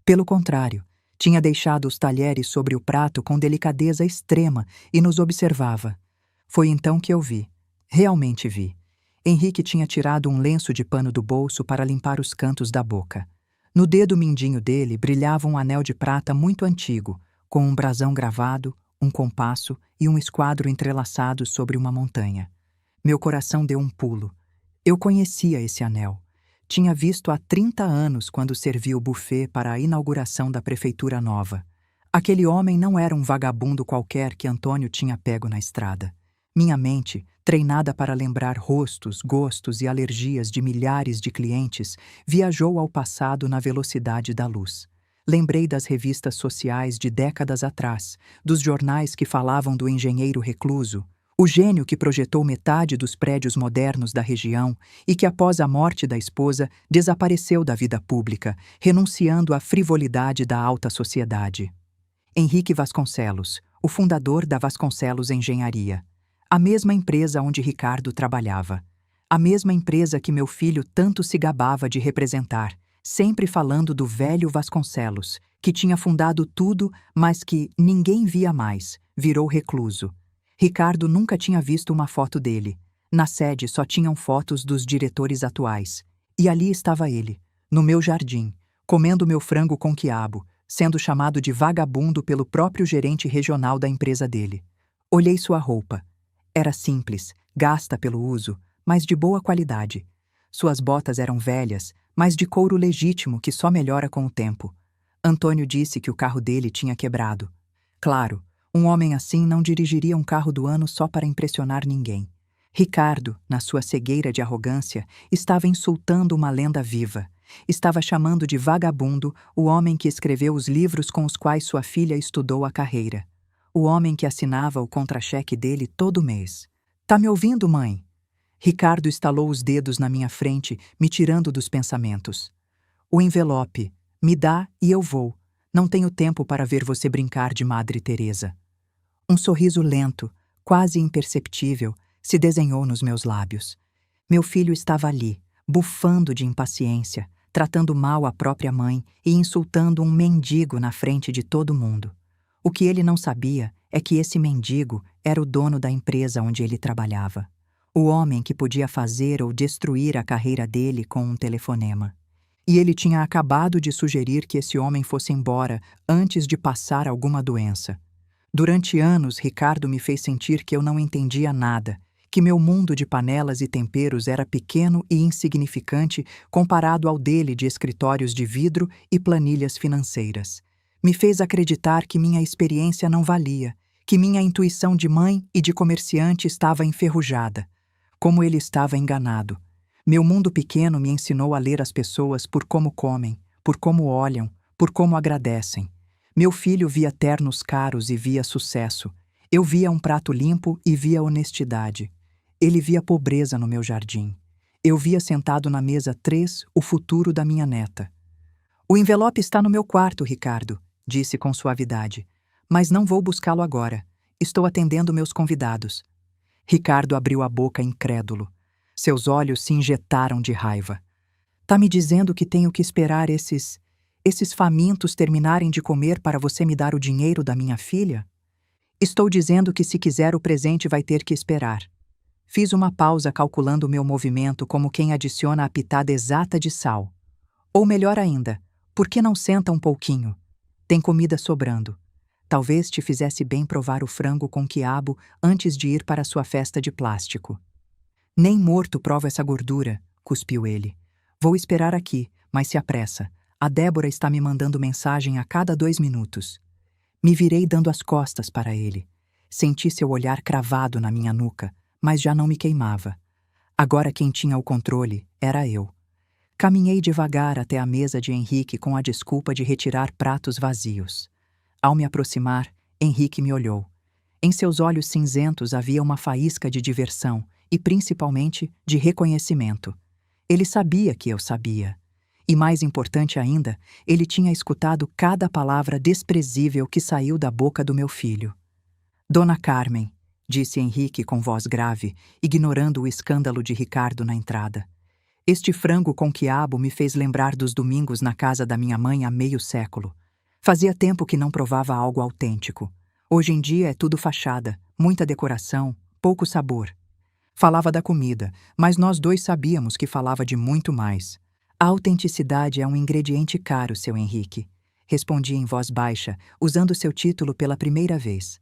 Pelo contrário, tinha deixado os talheres sobre o prato com delicadeza extrema e nos observava. Foi então que eu vi. Realmente vi. Henrique tinha tirado um lenço de pano do bolso para limpar os cantos da boca. No dedo mindinho dele brilhava um anel de prata muito antigo, com um brasão gravado, um compasso e um esquadro entrelaçados sobre uma montanha. Meu coração deu um pulo. Eu conhecia esse anel. Tinha visto há 30 anos quando servi o buffet para a inauguração da prefeitura nova. Aquele homem não era um vagabundo qualquer que Antônio tinha pego na estrada. Minha mente, treinada para lembrar rostos, gostos e alergias de milhares de clientes, viajou ao passado na velocidade da luz. Lembrei das revistas sociais de décadas atrás, dos jornais que falavam do engenheiro recluso, o gênio que projetou metade dos prédios modernos da região e que, após a morte da esposa, desapareceu da vida pública, renunciando à frivolidade da alta sociedade. Henrique Vasconcelos, o fundador da Vasconcelos Engenharia. A mesma empresa onde Ricardo trabalhava. A mesma empresa que meu filho tanto se gabava de representar, sempre falando do velho Vasconcelos, que tinha fundado tudo, mas que ninguém via mais, virou recluso. Ricardo nunca tinha visto uma foto dele. Na sede só tinham fotos dos diretores atuais. E ali estava ele, no meu jardim, comendo meu frango com quiabo, sendo chamado de vagabundo pelo próprio gerente regional da empresa dele. Olhei sua roupa. Era simples, gasta pelo uso, mas de boa qualidade. Suas botas eram velhas, mas de couro legítimo que só melhora com o tempo. Antônio disse que o carro dele tinha quebrado. Claro, um homem assim não dirigiria um carro do ano só para impressionar ninguém. Ricardo, na sua cegueira de arrogância, estava insultando uma lenda viva. Estava chamando de vagabundo o homem que escreveu os livros com os quais sua filha estudou a carreira. O homem que assinava o contra-cheque dele todo mês. Tá me ouvindo, mãe? Ricardo estalou os dedos na minha frente, me tirando dos pensamentos. O envelope. Me dá e eu vou. Não tenho tempo para ver você brincar de Madre Teresa. Um sorriso lento, quase imperceptível, se desenhou nos meus lábios. Meu filho estava ali, bufando de impaciência, tratando mal a própria mãe e insultando um mendigo na frente de todo mundo. O que ele não sabia é que esse mendigo era o dono da empresa onde ele trabalhava. O homem que podia fazer ou destruir a carreira dele com um telefonema. E ele tinha acabado de sugerir que esse homem fosse embora antes de passar alguma doença. Durante anos, Ricardo me fez sentir que eu não entendia nada, que meu mundo de panelas e temperos era pequeno e insignificante comparado ao dele de escritórios de vidro e planilhas financeiras. Me fez acreditar que minha experiência não valia, que minha intuição de mãe e de comerciante estava enferrujada. Como ele estava enganado. Meu mundo pequeno me ensinou a ler as pessoas por como comem, por como olham, por como agradecem. Meu filho via ternos caros e via sucesso. Eu via um prato limpo e via honestidade. Ele via pobreza no meu jardim. Eu via sentado na mesa 3 o futuro da minha neta. O envelope está no meu quarto, Ricardo, disse com suavidade. Mas não vou buscá-lo agora. Estou atendendo meus convidados. Ricardo abriu a boca incrédulo. Seus olhos se injetaram de raiva. Tá me dizendo que tenho que esperar esses famintos terminarem de comer para você me dar o dinheiro da minha filha? Estou dizendo que se quiser o presente vai ter que esperar. Fiz uma pausa calculando o meu movimento como quem adiciona a pitada exata de sal. Ou melhor ainda, por que não senta um pouquinho? Tem comida sobrando. Talvez te fizesse bem provar o frango com quiabo antes de ir para sua festa de plástico. Nem morto provo essa gordura, cuspiu ele. Vou esperar aqui, mas se apressa. A Débora está me mandando mensagem a cada 2 minutos. Me virei dando as costas para ele. Senti seu olhar cravado na minha nuca, mas já não me queimava. Agora quem tinha o controle era eu. Caminhei devagar até a mesa de Henrique com a desculpa de retirar pratos vazios. Ao me aproximar, Henrique me olhou. Em seus olhos cinzentos havia uma faísca de diversão e, principalmente, de reconhecimento. Ele sabia que eu sabia. E, mais importante ainda, ele tinha escutado cada palavra desprezível que saiu da boca do meu filho. Dona Carmen, disse Henrique com voz grave, ignorando o escândalo de Ricardo na entrada. Este frango com quiabo me fez lembrar dos domingos na casa da minha mãe há meio século. Fazia tempo que não provava algo autêntico. Hoje em dia é tudo fachada, muita decoração, pouco sabor. Falava da comida, mas nós dois sabíamos que falava de muito mais. A autenticidade é um ingrediente caro, seu Henrique. Respondi em voz baixa, usando seu título pela primeira vez.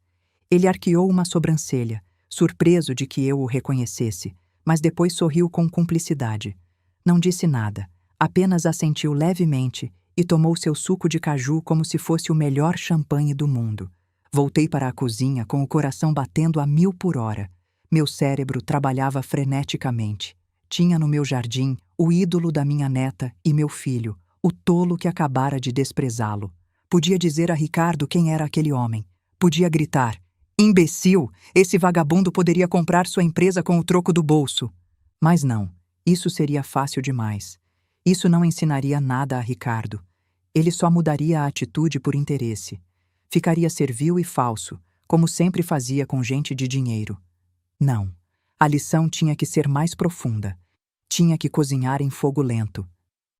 Ele arqueou uma sobrancelha, surpreso de que eu o reconhecesse, mas depois sorriu com cumplicidade. Não disse nada, apenas assentiu levemente e tomou seu suco de caju como se fosse o melhor champanhe do mundo. Voltei para a cozinha com o coração batendo a 1000 por hora. Meu cérebro trabalhava freneticamente. Tinha no meu jardim o ídolo da minha neta e meu filho, o tolo que acabara de desprezá-lo. Podia dizer a Ricardo quem era aquele homem. Podia gritar: imbecil! Esse vagabundo poderia comprar sua empresa com o troco do bolso. Mas não, isso seria fácil demais. Isso não ensinaria nada a Ricardo. Ele só mudaria a atitude por interesse. Ficaria servil e falso, como sempre fazia com gente de dinheiro. Não. A lição tinha que ser mais profunda. Tinha que cozinhar em fogo lento.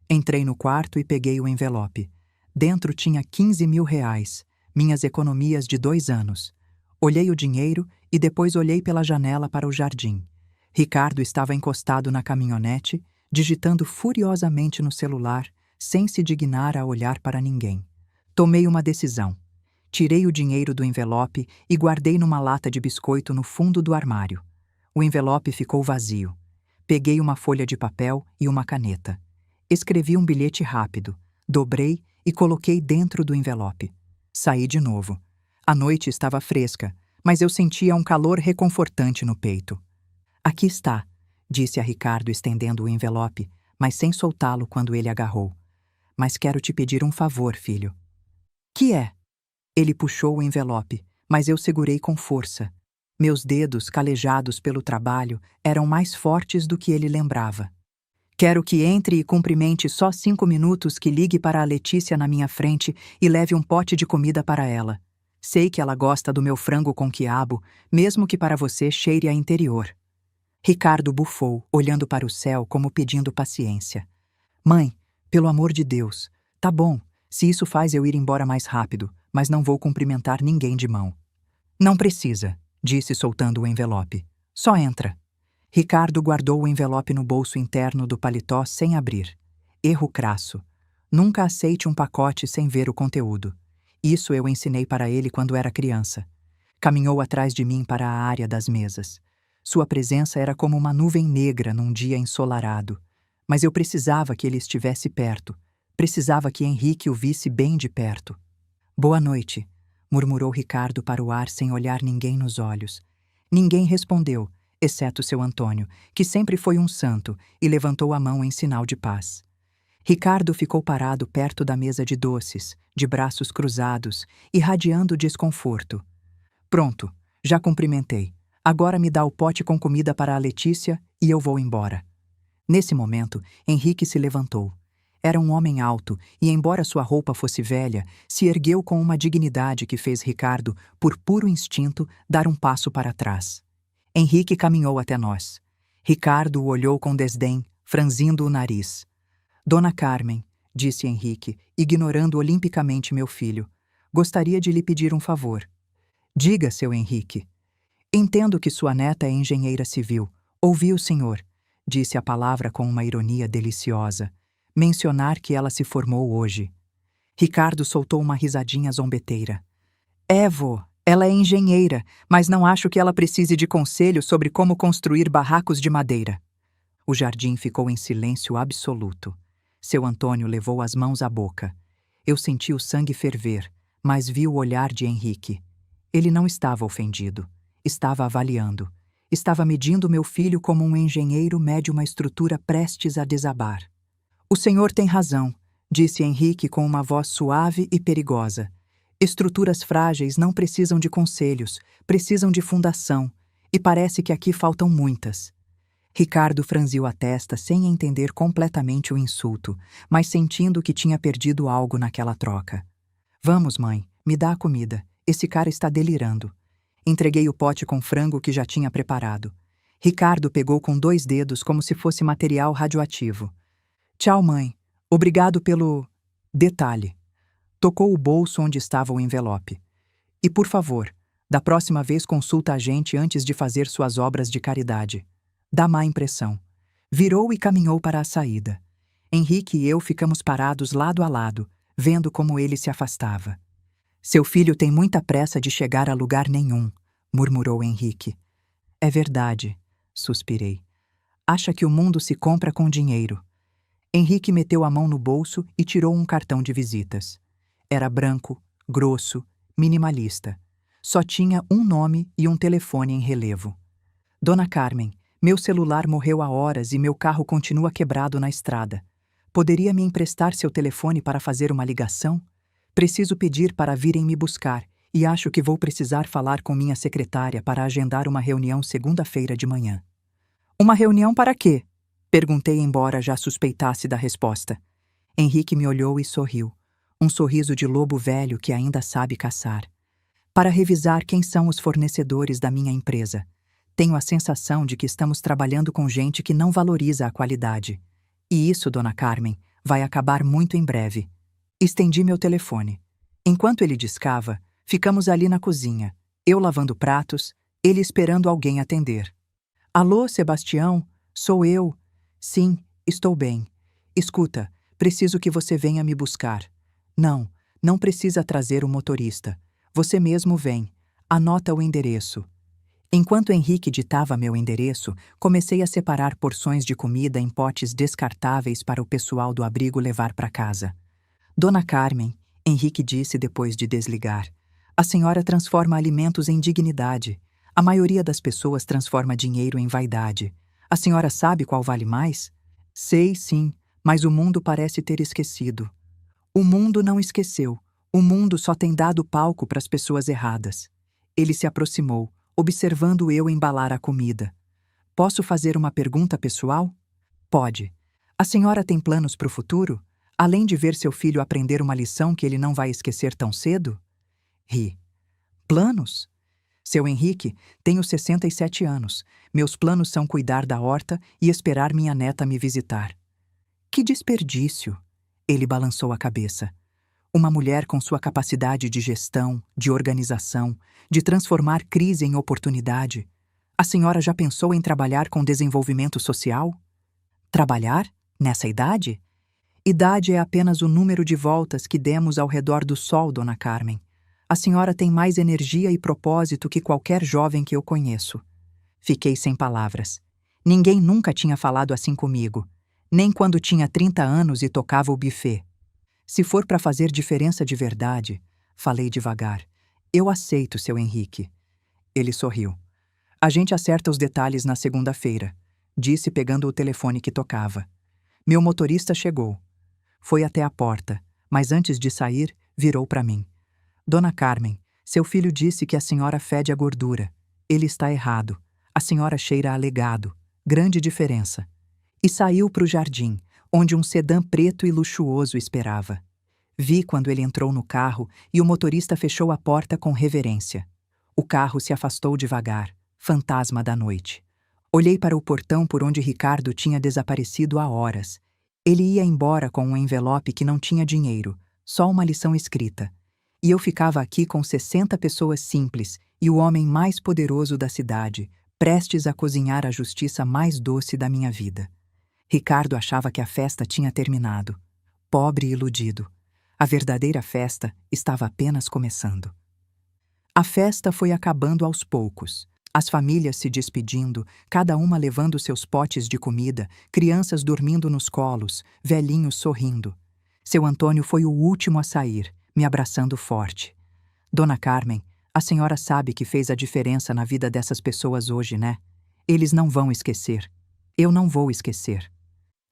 Entrei no quarto e peguei o envelope. Dentro tinha 15.000 reais, minhas economias de 2 anos. Olhei o dinheiro e depois olhei pela janela para o jardim. Ricardo estava encostado na caminhonete, digitando furiosamente no celular, sem se dignar a olhar para ninguém. Tomei uma decisão. Tirei o dinheiro do envelope e guardei numa lata de biscoito no fundo do armário. O envelope ficou vazio. Peguei uma folha de papel e uma caneta. Escrevi um bilhete rápido, dobrei e coloquei dentro do envelope. Saí de novo. A noite estava fresca, mas eu sentia um calor reconfortante no peito. Aqui está, disse a Ricardo estendendo o envelope, mas sem soltá-lo quando ele agarrou. Mas quero te pedir um favor, filho. Que é? Ele puxou o envelope, mas eu segurei com força. Meus dedos, calejados pelo trabalho, eram mais fortes do que ele lembrava. Quero que entre e cumprimente só 5 minutos que ligue para a Letícia na minha frente e leve um pote de comida para ela. Sei que ela gosta do meu frango com quiabo, mesmo que para você cheire a interior. Ricardo bufou, olhando para o céu como pedindo paciência. Mãe, pelo amor de Deus, tá bom, se isso faz eu ir embora mais rápido, mas não vou cumprimentar ninguém de mão. Não precisa, disse soltando o envelope. Só entra. Ricardo guardou o envelope no bolso interno do paletó sem abrir. Erro crasso. Nunca aceite um pacote sem ver o conteúdo. Isso eu ensinei para ele quando era criança. Caminhou atrás de mim para a área das mesas. Sua presença era como uma nuvem negra num dia ensolarado. Mas eu precisava que ele estivesse perto. Precisava que Henrique o visse bem de perto. Boa noite, murmurou Ricardo para o ar sem olhar ninguém nos olhos. Ninguém respondeu, exceto seu Antônio, que sempre foi um santo, e levantou a mão em sinal de paz. Ricardo ficou parado perto da mesa de doces, de braços cruzados, irradiando desconforto. Pronto, já cumprimentei. Agora me dá o pote com comida para a Letícia e eu vou embora. Nesse momento, Henrique se levantou. Era um homem alto e, embora sua roupa fosse velha, se ergueu com uma dignidade que fez Ricardo, por puro instinto, dar um passo para trás. Henrique caminhou até nós. Ricardo o olhou com desdém, franzindo o nariz. Dona Carmen, disse Henrique, ignorando olimpicamente meu filho, gostaria de lhe pedir um favor. Diga, seu Henrique. Entendo que sua neta é engenheira civil. Ouvi o senhor, disse a palavra com uma ironia deliciosa, mencionar que ela se formou hoje. Ricardo soltou uma risadinha zombeteira. Vô, ela é engenheira, mas não acho que ela precise de conselho sobre como construir barracos de madeira. O jardim ficou em silêncio absoluto. Seu Antônio levou as mãos à boca. Eu senti o sangue ferver, mas vi o olhar de Henrique. Ele não estava ofendido. Estava avaliando. Estava medindo meu filho como um engenheiro mede uma estrutura prestes a desabar. O senhor tem razão, disse Henrique com uma voz suave e perigosa. Estruturas frágeis não precisam de conselhos, precisam de fundação, e parece que aqui faltam muitas. Ricardo franziu a testa sem entender completamente o insulto, mas sentindo que tinha perdido algo naquela troca. Vamos, mãe, me dá a comida. Esse cara está delirando. Entreguei o pote com frango que já tinha preparado. Ricardo pegou com 2 dedos como se fosse material radioativo. Tchau, mãe. Obrigado pelo... detalhe. Tocou o bolso onde estava o envelope. E, por favor, da próxima vez consulta a gente antes de fazer suas obras de caridade. Dá má impressão. Virou e caminhou para a saída. Henrique e eu ficamos parados lado a lado, vendo como ele se afastava. Seu filho tem muita pressa de chegar a lugar nenhum, murmurou Henrique. É verdade, suspirei. Acha que o mundo se compra com dinheiro. Henrique meteu a mão no bolso e tirou um cartão de visitas. Era branco, grosso, minimalista. Só tinha um nome e um telefone em relevo. Dona Carmen, meu celular morreu há horas e meu carro continua quebrado na estrada. Poderia me emprestar seu telefone para fazer uma ligação? Preciso pedir para virem me buscar e acho que vou precisar falar com minha secretária para agendar uma reunião segunda-feira de manhã. Uma reunião para quê? Perguntei, embora já suspeitasse da resposta. Henrique me olhou e sorriu. Um sorriso de lobo velho que ainda sabe caçar. Para revisar quem são os fornecedores da minha empresa. Tenho a sensação de que estamos trabalhando com gente que não valoriza a qualidade. E isso, Dona Carmen, vai acabar muito em breve. Estendi meu telefone. Enquanto ele discava, ficamos ali na cozinha, eu lavando pratos, ele esperando alguém atender. Alô, Sebastião? Sou eu. Sim, estou bem. Escuta, Preciso que você venha me buscar. Não, não precisa trazer o motorista. Você mesmo vem. Anota o endereço. Enquanto Henrique ditava meu endereço, comecei a separar porções de comida em potes descartáveis para o pessoal do abrigo levar para casa. Dona Carmen, Henrique disse depois de desligar, a senhora transforma alimentos em dignidade. A maioria das pessoas transforma dinheiro em vaidade. A senhora sabe qual vale mais? Sei, sim, mas o mundo parece ter esquecido. O mundo não esqueceu. O mundo só tem dado palco para as pessoas erradas. Ele se aproximou, observando eu embalar a comida. Posso fazer uma pergunta pessoal? Pode. A senhora tem planos para o futuro? Além de ver seu filho aprender uma lição que ele não vai esquecer tão cedo? Ri. Planos? Seu Henrique, tenho 67 anos. Meus planos são cuidar da horta e esperar minha neta me visitar. Que desperdício! Ele balançou a cabeça. Uma mulher com sua capacidade de gestão, de organização, de transformar crise em oportunidade. A senhora já pensou em trabalhar com desenvolvimento social? Trabalhar? Nessa idade? Idade é apenas o número de voltas que demos ao redor do sol, Dona Carmen. A senhora tem mais energia e propósito que qualquer jovem que eu conheço. Fiquei sem palavras. Ninguém nunca tinha falado assim comigo, nem quando tinha 30 anos e tocava o buffet. Se for para fazer diferença de verdade, falei devagar, eu aceito, seu Henrique. Ele sorriu. A gente acerta os detalhes na segunda-feira, disse pegando o telefone que tocava. Meu motorista chegou. Foi até a porta, mas antes de sair, virou para mim. Dona Carmen, seu filho disse que a senhora fede a gordura. Ele está errado. A senhora cheira a legado. Grande diferença. E saiu para o jardim, onde um sedã preto e luxuoso esperava. Vi quando ele entrou no carro e o motorista fechou a porta com reverência. O carro se afastou devagar, fantasma da noite. Olhei para o portão por onde Ricardo tinha desaparecido há horas. Ele ia embora com um envelope que não tinha dinheiro, só uma lição escrita. E eu ficava aqui com 60 pessoas simples e o homem mais poderoso da cidade, prestes a cozinhar a justiça mais doce da minha vida. Ricardo achava que a festa tinha terminado. Pobre e iludido. A verdadeira festa estava apenas começando. A festa foi acabando aos poucos. As famílias se despedindo, cada uma levando seus potes de comida, crianças dormindo nos colos, velhinhos sorrindo. Seu Antônio foi o último a sair, me abraçando forte. Dona Carmen, a senhora sabe que fez a diferença na vida dessas pessoas hoje, né? Eles não vão esquecer. Eu não vou esquecer.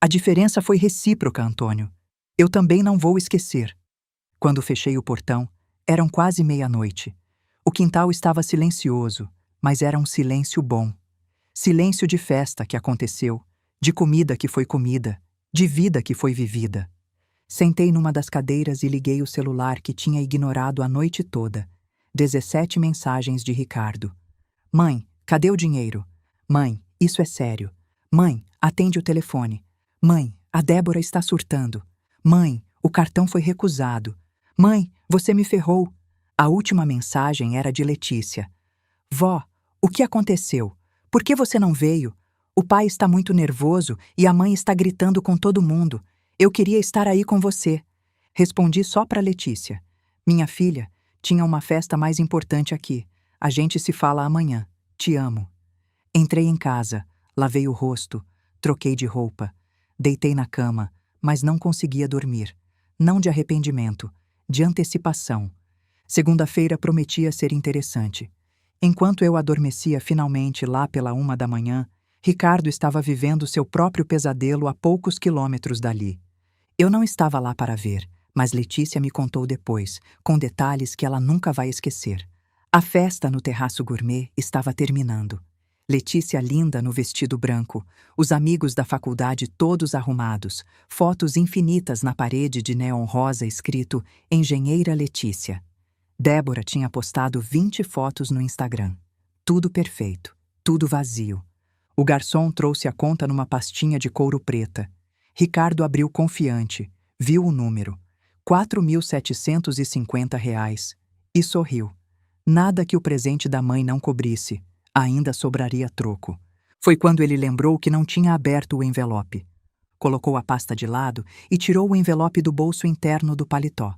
A diferença foi recíproca, Antônio. Eu também não vou esquecer. Quando fechei o portão, eram quase meia-noite. O quintal estava silencioso, mas era um silêncio bom. Silêncio de festa que aconteceu, de comida que foi comida, de vida que foi vivida. Sentei numa das cadeiras e liguei o celular que tinha ignorado a noite toda. 17 mensagens de Ricardo. Mãe, cadê o dinheiro? Mãe, isso é sério. Mãe, atende o telefone. Mãe, a Débora está surtando. Mãe, o cartão foi recusado. Mãe, você me ferrou. A última mensagem era de Letícia. Vó, o que aconteceu? Por que você não veio? O pai está muito nervoso e a mãe está gritando com todo mundo. Eu queria estar aí com você. Respondi só para Letícia. Minha filha, tinha uma festa mais importante aqui. A gente se fala amanhã. Te amo. Entrei em casa, lavei o rosto, troquei de roupa. Deitei na cama, mas não conseguia dormir. Não de arrependimento, de antecipação. Segunda-feira prometia ser interessante. Enquanto eu adormecia finalmente lá pela 1 da manhã, Ricardo estava vivendo seu próprio pesadelo a poucos quilômetros dali. Eu não estava lá para ver, mas Letícia me contou depois, com detalhes que ela nunca vai esquecer. A festa no terraço gourmet estava terminando. Letícia linda no vestido branco, os amigos da faculdade todos arrumados, fotos infinitas na parede de neon rosa escrito Engenheira Letícia. Débora tinha postado 20 fotos no Instagram. Tudo perfeito, tudo vazio. O garçom trouxe a conta numa pastinha de couro preta. Ricardo abriu confiante, viu o número, R$ 4.750, e sorriu. Nada que o presente da mãe não cobrisse. Ainda sobraria troco. Foi quando ele lembrou que não tinha aberto o envelope. Colocou a pasta de lado e tirou o envelope do bolso interno do paletó.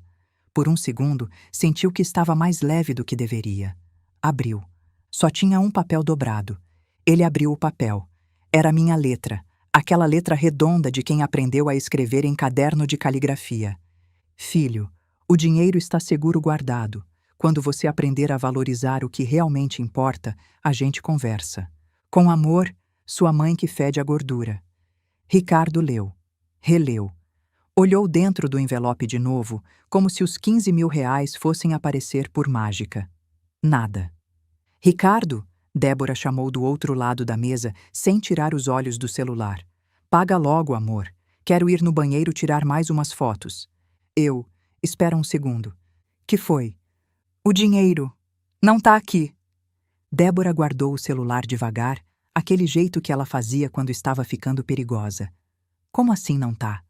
Por um segundo, sentiu que estava mais leve do que deveria. Abriu. Só tinha um papel dobrado. Ele abriu o papel. Era minha letra, aquela letra redonda de quem aprendeu a escrever em caderno de caligrafia. Filho, o dinheiro está seguro guardado. Quando você aprender a valorizar o que realmente importa, a gente conversa. Com amor, sua mãe que fede a gordura. Ricardo leu. Releu. Olhou dentro do envelope de novo, como se os 15 mil reais fossem aparecer por mágica. Nada. Ricardo, Débora chamou do outro lado da mesa, sem tirar os olhos do celular. Paga logo, amor. Quero ir no banheiro tirar mais umas fotos. Espera um segundo. Que foi? O dinheiro. Não tá aqui. Débora guardou o celular devagar, aquele jeito que ela fazia quando estava ficando perigosa. Como assim não tá?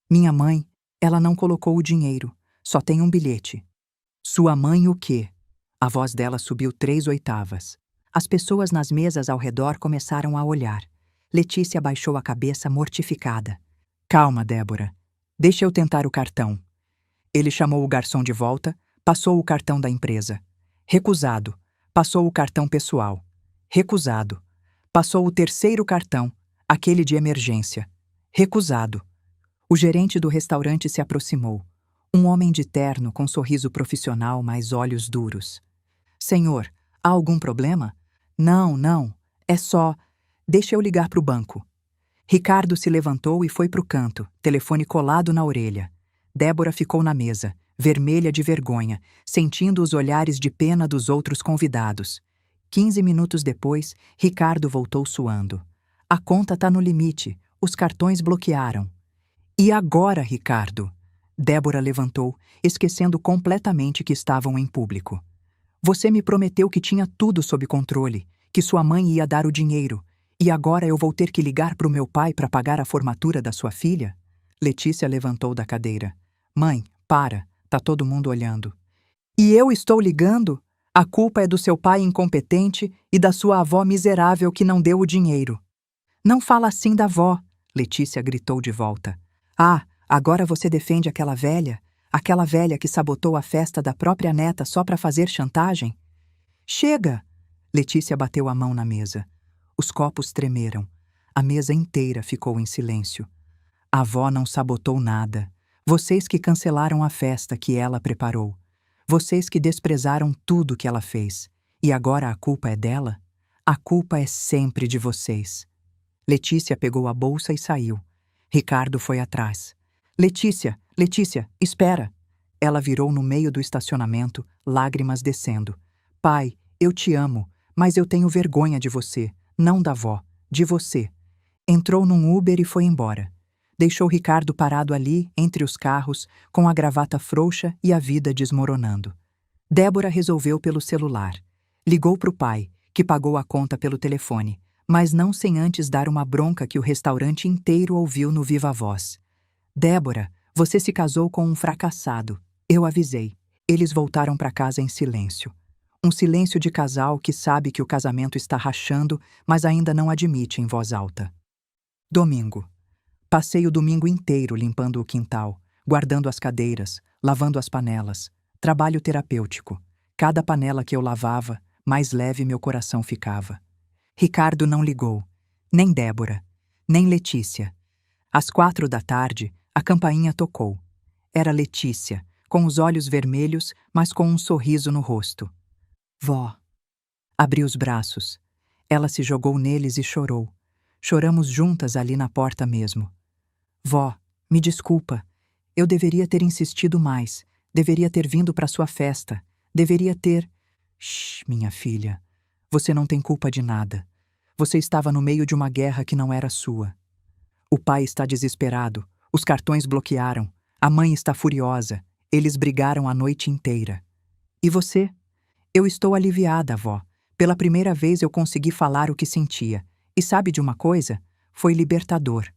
Minha mãe, ela não colocou o dinheiro. Só tem um bilhete. Sua mãe o quê? A voz dela subiu 3 oitavas. As pessoas nas mesas ao redor começaram a olhar. Letícia baixou a cabeça mortificada. Calma, Débora. Deixa eu tentar o cartão. Ele chamou o garçom de volta, passou o cartão da empresa. Recusado. Passou o cartão pessoal. Recusado. Passou o terceiro cartão, aquele de emergência. Recusado. O gerente do restaurante se aproximou. Um homem de terno com sorriso profissional, mas olhos duros. Senhor, há algum problema? Não. É só... Deixa eu ligar para o banco. Ricardo se levantou e foi para o canto, telefone colado na orelha. Débora ficou na mesa, vermelha de vergonha, sentindo os olhares de pena dos outros convidados. 15 minutos depois, Ricardo voltou suando. A conta tá no limite, os cartões bloquearam. E agora, Ricardo? Débora levantou, esquecendo completamente que estavam em público. Você me prometeu que tinha tudo sob controle, que sua mãe ia dar o dinheiro, e agora eu vou ter que ligar para o meu pai para pagar a formatura da sua filha? Letícia levantou da cadeira. Mãe, para, tá todo mundo olhando. E eu estou ligando? A culpa é do seu pai incompetente e da sua avó miserável que não deu o dinheiro. Não fala assim da avó, Letícia gritou de volta. Ah, agora você defende aquela velha que sabotou a festa da própria neta só para fazer chantagem? Chega! Letícia bateu a mão na mesa. Os copos tremeram. A mesa inteira ficou em silêncio. A avó não sabotou nada. Vocês que cancelaram a festa que ela preparou. Vocês que desprezaram tudo que ela fez. E agora a culpa é dela? A culpa é sempre de vocês. Letícia pegou a bolsa e saiu. Ricardo foi atrás. Letícia, espera! Ela virou no meio do estacionamento, lágrimas descendo. Pai, eu te amo, mas eu tenho vergonha de você, não da avó, de você. Entrou num Uber e foi embora. Deixou Ricardo parado ali, entre os carros, com a gravata frouxa e a vida desmoronando. Débora resolveu pelo celular. Ligou para o pai, que pagou a conta pelo telefone, mas não sem antes dar uma bronca que o restaurante inteiro ouviu no viva voz. Débora, você se casou com um fracassado. Eu avisei. Eles voltaram para casa em silêncio. Um silêncio de casal que sabe que o casamento está rachando, mas ainda não admite em voz alta. Domingo. Passei o domingo inteiro limpando o quintal, guardando as cadeiras, lavando as panelas. Trabalho terapêutico. Cada panela que eu lavava, mais leve meu coração ficava. Ricardo não ligou. Nem Débora. Nem Letícia. Às 4 da tarde, a campainha tocou. Era Letícia, com os olhos vermelhos, mas com um sorriso no rosto. Vó. Abri os braços. Ela se jogou neles e chorou. Choramos juntas ali na porta mesmo. Vó, me desculpa. Eu deveria ter insistido mais. Deveria ter vindo para sua festa. Deveria ter... Shh, minha filha. Você não tem culpa de nada. Você estava no meio de uma guerra que não era sua. O pai está desesperado. Os cartões bloquearam. A mãe está furiosa. Eles brigaram a noite inteira. E você? Eu estou aliviada, vó. Pela primeira vez eu consegui falar o que sentia. E sabe de uma coisa? Foi libertador.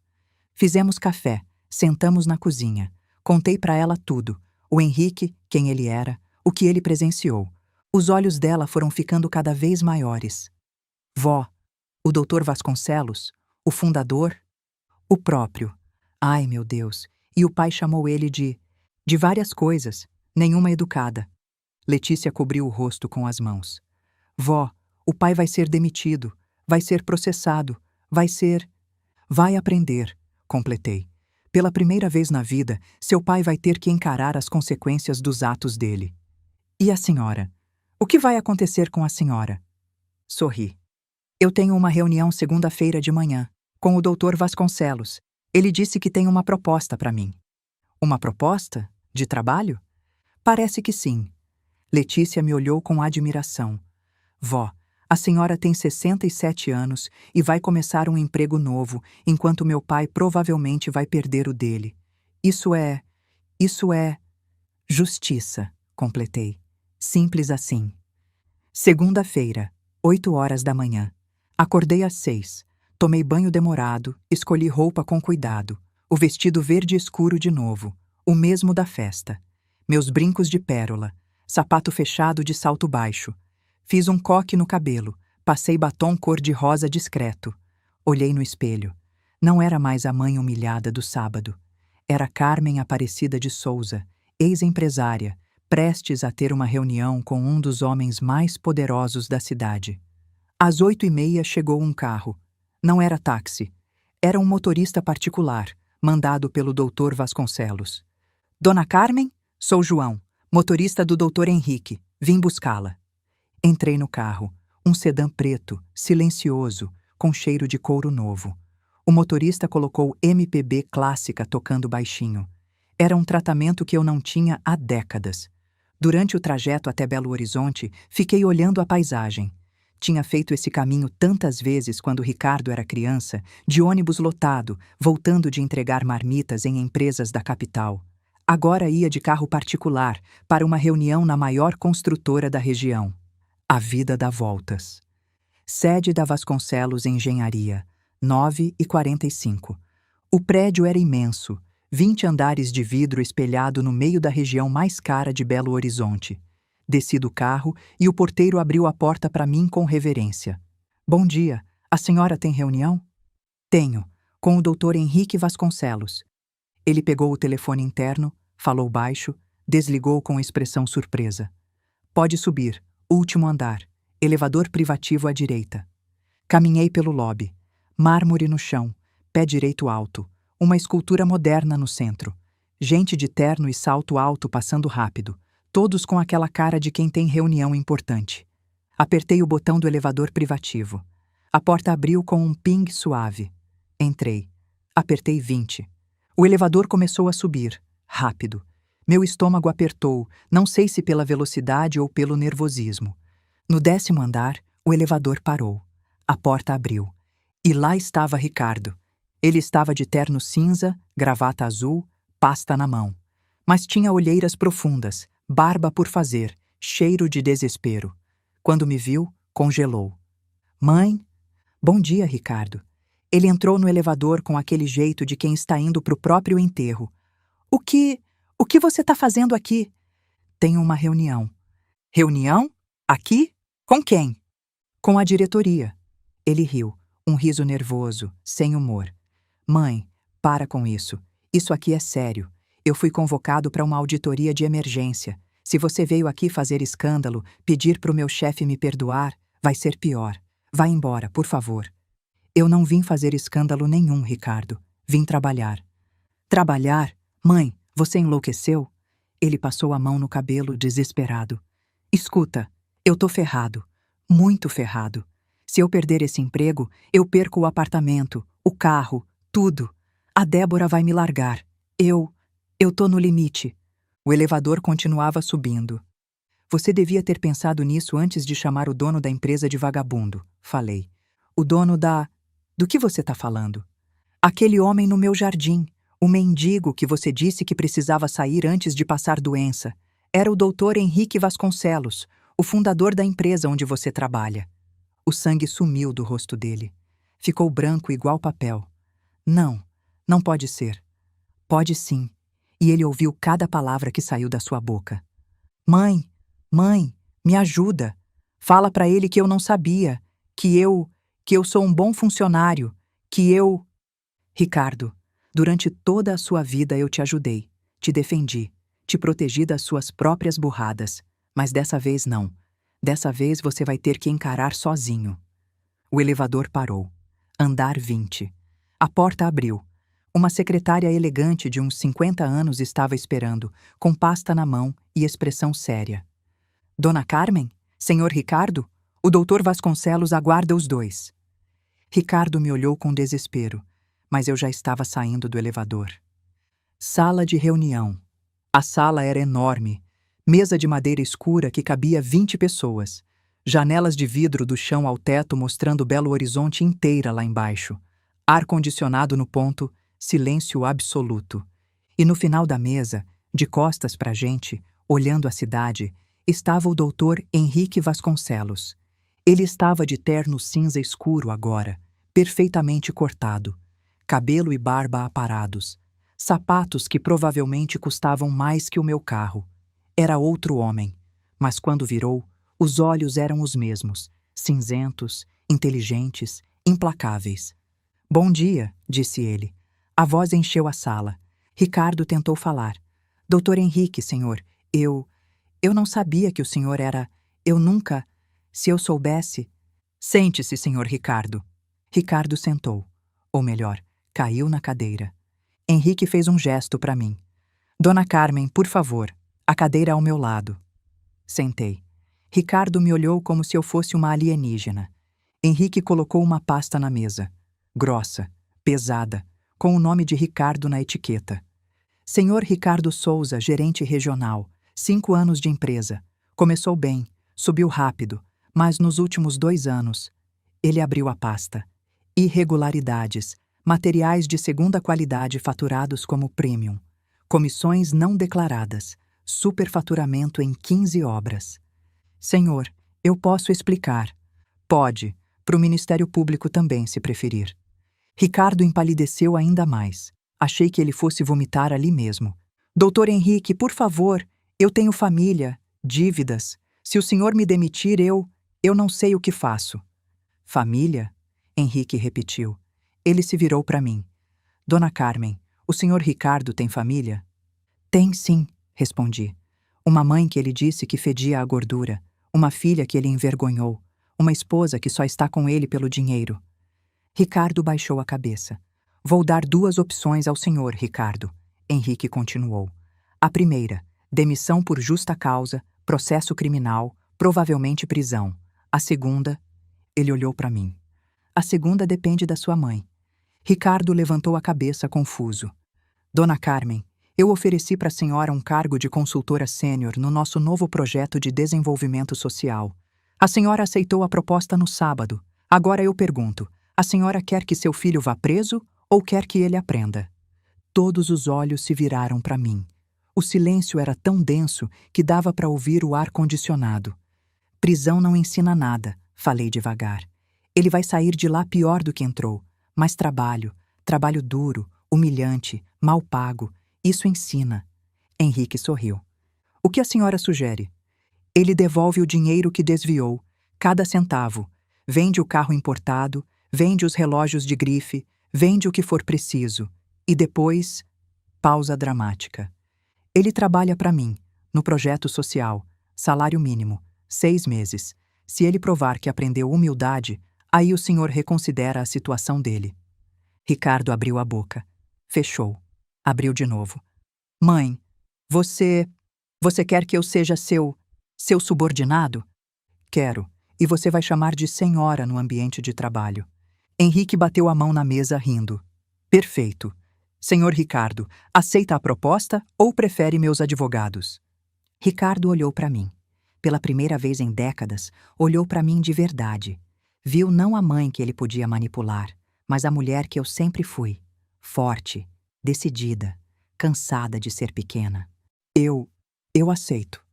Fizemos café, sentamos na cozinha. Contei para ela tudo. O Henrique, quem ele era, o que ele presenciou. Os olhos dela foram ficando cada vez maiores. Vó, o Dr. Vasconcelos, o fundador, o próprio. Ai, meu Deus! E o pai chamou ele de várias coisas, nenhuma educada. Letícia cobriu o rosto com as mãos. Vó, o pai vai ser demitido, vai ser processado, vai ser... Vai aprender, completei. Pela primeira vez na vida, seu pai vai ter que encarar as consequências dos atos dele. E a senhora? O que vai acontecer com a senhora? Sorri. Eu tenho uma reunião segunda-feira de manhã, com o Dr. Vasconcelos. Ele disse que tem uma proposta para mim. Uma proposta? De trabalho? Parece que sim. Letícia me olhou com admiração. Vó, a senhora tem 67 anos e vai começar um emprego novo, enquanto meu pai provavelmente vai perder o dele. Isso é justiça, completei. Simples assim. Segunda-feira, 8 horas da manhã. Acordei às 6. Tomei banho demorado, escolhi roupa com cuidado. O vestido verde escuro de novo, o mesmo da festa. Meus brincos de pérola, sapato fechado de salto baixo. Fiz um coque no cabelo, passei batom cor-de-rosa discreto. Olhei no espelho. Não era mais a mãe humilhada do sábado. Era Carmen Aparecida de Souza, ex-empresária, prestes a ter uma reunião com um dos homens mais poderosos da cidade. Às 8h30 chegou um carro. Não era táxi. Era um motorista particular, mandado pelo Dr. Vasconcelos. Dona Carmen, sou João, motorista do Dr. Henrique. Vim buscá-la. Entrei no carro, um sedã preto, silencioso, com cheiro de couro novo. O motorista colocou MPB clássica tocando baixinho. Era um tratamento que eu não tinha há décadas. Durante o trajeto até Belo Horizonte, fiquei olhando a paisagem. Tinha feito esse caminho tantas vezes quando Ricardo era criança, de ônibus lotado, voltando de entregar marmitas em empresas da capital. Agora ia de carro particular para uma reunião na maior construtora da região. A vida dá voltas. Sede da Vasconcelos Engenharia, 9h45. O prédio era imenso, 20 andares de vidro espelhado no meio da região mais cara de Belo Horizonte. Desci do carro e o porteiro abriu a porta para mim com reverência. Bom dia, a senhora tem reunião? Tenho, com o Dr. Henrique Vasconcelos. Ele pegou o telefone interno, falou baixo, desligou com expressão surpresa. Pode subir, último andar, elevador privativo à direita. Caminhei pelo lobby. Mármore no chão, pé direito alto, uma escultura moderna no centro. Gente de terno e salto alto passando rápido, todos com aquela cara de quem tem reunião importante. Apertei o botão do elevador privativo. A porta abriu com um ping suave. Entrei. Apertei 20. O elevador começou a subir, rápido. Meu estômago apertou, não sei se pela velocidade ou pelo nervosismo. No 10º andar, o elevador parou. A porta abriu. E lá estava Ricardo. Ele estava de terno cinza, gravata azul, pasta na mão. Mas tinha olheiras profundas, barba por fazer, cheiro de desespero. Quando me viu, congelou. Mãe? Bom dia, Ricardo. Ele entrou no elevador com aquele jeito de quem está indo para o próprio enterro. O que você está fazendo aqui? Tenho uma reunião. Reunião? Aqui? Com quem? Com a diretoria. Ele riu, um riso nervoso, sem humor. Mãe, para com isso. Isso aqui é sério. Eu fui convocado para uma auditoria de emergência. Se você veio aqui fazer escândalo, pedir para o meu chefe me perdoar, vai ser pior. Vá embora, por favor. Eu não vim fazer escândalo nenhum, Ricardo. Vim trabalhar. Trabalhar? Mãe, você enlouqueceu? Ele passou a mão no cabelo, desesperado. Escuta, eu tô ferrado. Muito ferrado. Se eu perder esse emprego, eu perco o apartamento, o carro, tudo. A Débora vai me largar. Eu tô no limite. O elevador continuava subindo. Você devia ter pensado nisso antes de chamar o dono da empresa de vagabundo, falei. O dono da... Do que você tá falando? Aquele homem no meu jardim, o mendigo que você disse que precisava sair antes de passar doença. Era o Dr. Henrique Vasconcelos, o fundador da empresa onde você trabalha. O sangue sumiu do rosto dele. Ficou branco igual papel. Não, não pode ser. Pode sim. E ele ouviu cada palavra que saiu da sua boca. Mãe, me ajuda. Fala para ele que eu não sabia, que eu sou um bom funcionário, que eu... Ricardo, Durante toda a sua vida eu te ajudei, te defendi, te protegi das suas próprias burradas. Mas dessa vez não. Dessa vez você vai ter que encarar sozinho. O elevador parou. Andar 20. A porta abriu. Uma secretária elegante de uns 50 anos estava esperando, com pasta na mão e expressão séria. Dona Carmen? Senhor Ricardo? O doutor Vasconcelos aguarda os dois. Ricardo me olhou com desespero, mas eu já estava saindo do elevador. Sala de reunião. A sala era enorme. Mesa de madeira escura que cabia 20 pessoas. Janelas de vidro do chão ao teto mostrando Belo Horizonte inteira lá embaixo. Ar-condicionado no ponto, silêncio absoluto. E no final da mesa, de costas pra gente, olhando a cidade, estava o doutor Henrique Vasconcelos. Ele estava de terno cinza escuro agora, perfeitamente cortado. Cabelo e barba aparados. Sapatos que provavelmente custavam mais que o meu carro. Era outro homem, mas quando virou, os olhos eram os mesmos, cinzentos, inteligentes, implacáveis. Bom dia, disse ele. A voz encheu a sala. Ricardo tentou falar. Doutor Henrique, senhor, eu não sabia que o senhor era... Eu nunca... Se eu soubesse... Sente-se, senhor Ricardo. Ricardo sentou. Ou melhor, caiu na cadeira. Henrique fez um gesto para mim. Dona Carmen, por favor, a cadeira ao meu lado. Sentei. Ricardo me olhou como se eu fosse uma alienígena. Henrique colocou uma pasta na mesa. Grossa, pesada, com o nome de Ricardo na etiqueta. Senhor Ricardo Souza, gerente regional, 5 anos de empresa. Começou bem, subiu rápido, mas nos últimos 2 anos... Ele abriu a pasta. Irregularidades, materiais de segunda qualidade faturados como premium, comissões não declaradas, superfaturamento em 15 obras. Senhor, eu posso explicar. Pode, para o Ministério Público também, se preferir. Ricardo empalideceu ainda mais. Achei que ele fosse vomitar ali mesmo. Doutor Henrique, por favor, eu tenho família, dívidas. Se o senhor me demitir, eu não sei o que faço. Família? Henrique repetiu. Ele se virou para mim. Dona Carmen, o senhor Ricardo tem família? Tem sim, respondi. Uma mãe que ele disse que fedia a gordura, uma filha que ele envergonhou, uma esposa que só está com ele pelo dinheiro. Ricardo baixou a cabeça. Vou dar 2 opções ao senhor, Ricardo. Henrique continuou. A primeira, demissão por justa causa, processo criminal, provavelmente prisão. A segunda, ele olhou para mim. A segunda depende da sua mãe. Ricardo levantou a cabeça confuso. Dona Carmen, eu ofereci para a senhora um cargo de consultora sênior no nosso novo projeto de desenvolvimento social. A senhora aceitou a proposta no sábado. Agora eu pergunto, a senhora quer que seu filho vá preso ou quer que ele aprenda? Todos os olhos se viraram para mim. O silêncio era tão denso que dava para ouvir o ar-condicionado. Prisão não ensina nada, falei devagar. Ele vai sair de lá pior do que entrou. Mas trabalho duro, humilhante, mal pago, isso ensina. Henrique sorriu. O que a senhora sugere? Ele devolve o dinheiro que desviou, cada centavo. Vende o carro importado, vende os relógios de grife, vende o que for preciso. E depois... Pausa dramática. Ele trabalha para mim, no projeto social, salário mínimo, 6 meses. Se ele provar que aprendeu humildade, aí o senhor reconsidera a situação dele. Ricardo abriu a boca. Fechou. Abriu de novo. Mãe, você quer que eu seja seu subordinado? Quero. E você vai chamar de senhora no ambiente de trabalho. Henrique bateu a mão na mesa rindo. Perfeito. Senhor Ricardo, aceita a proposta ou prefere meus advogados? Ricardo olhou para mim. Pela primeira vez em décadas, olhou para mim de verdade. Viu não a mãe que ele podia manipular, mas a mulher que eu sempre fui. Forte, decidida, cansada de ser pequena. Eu aceito.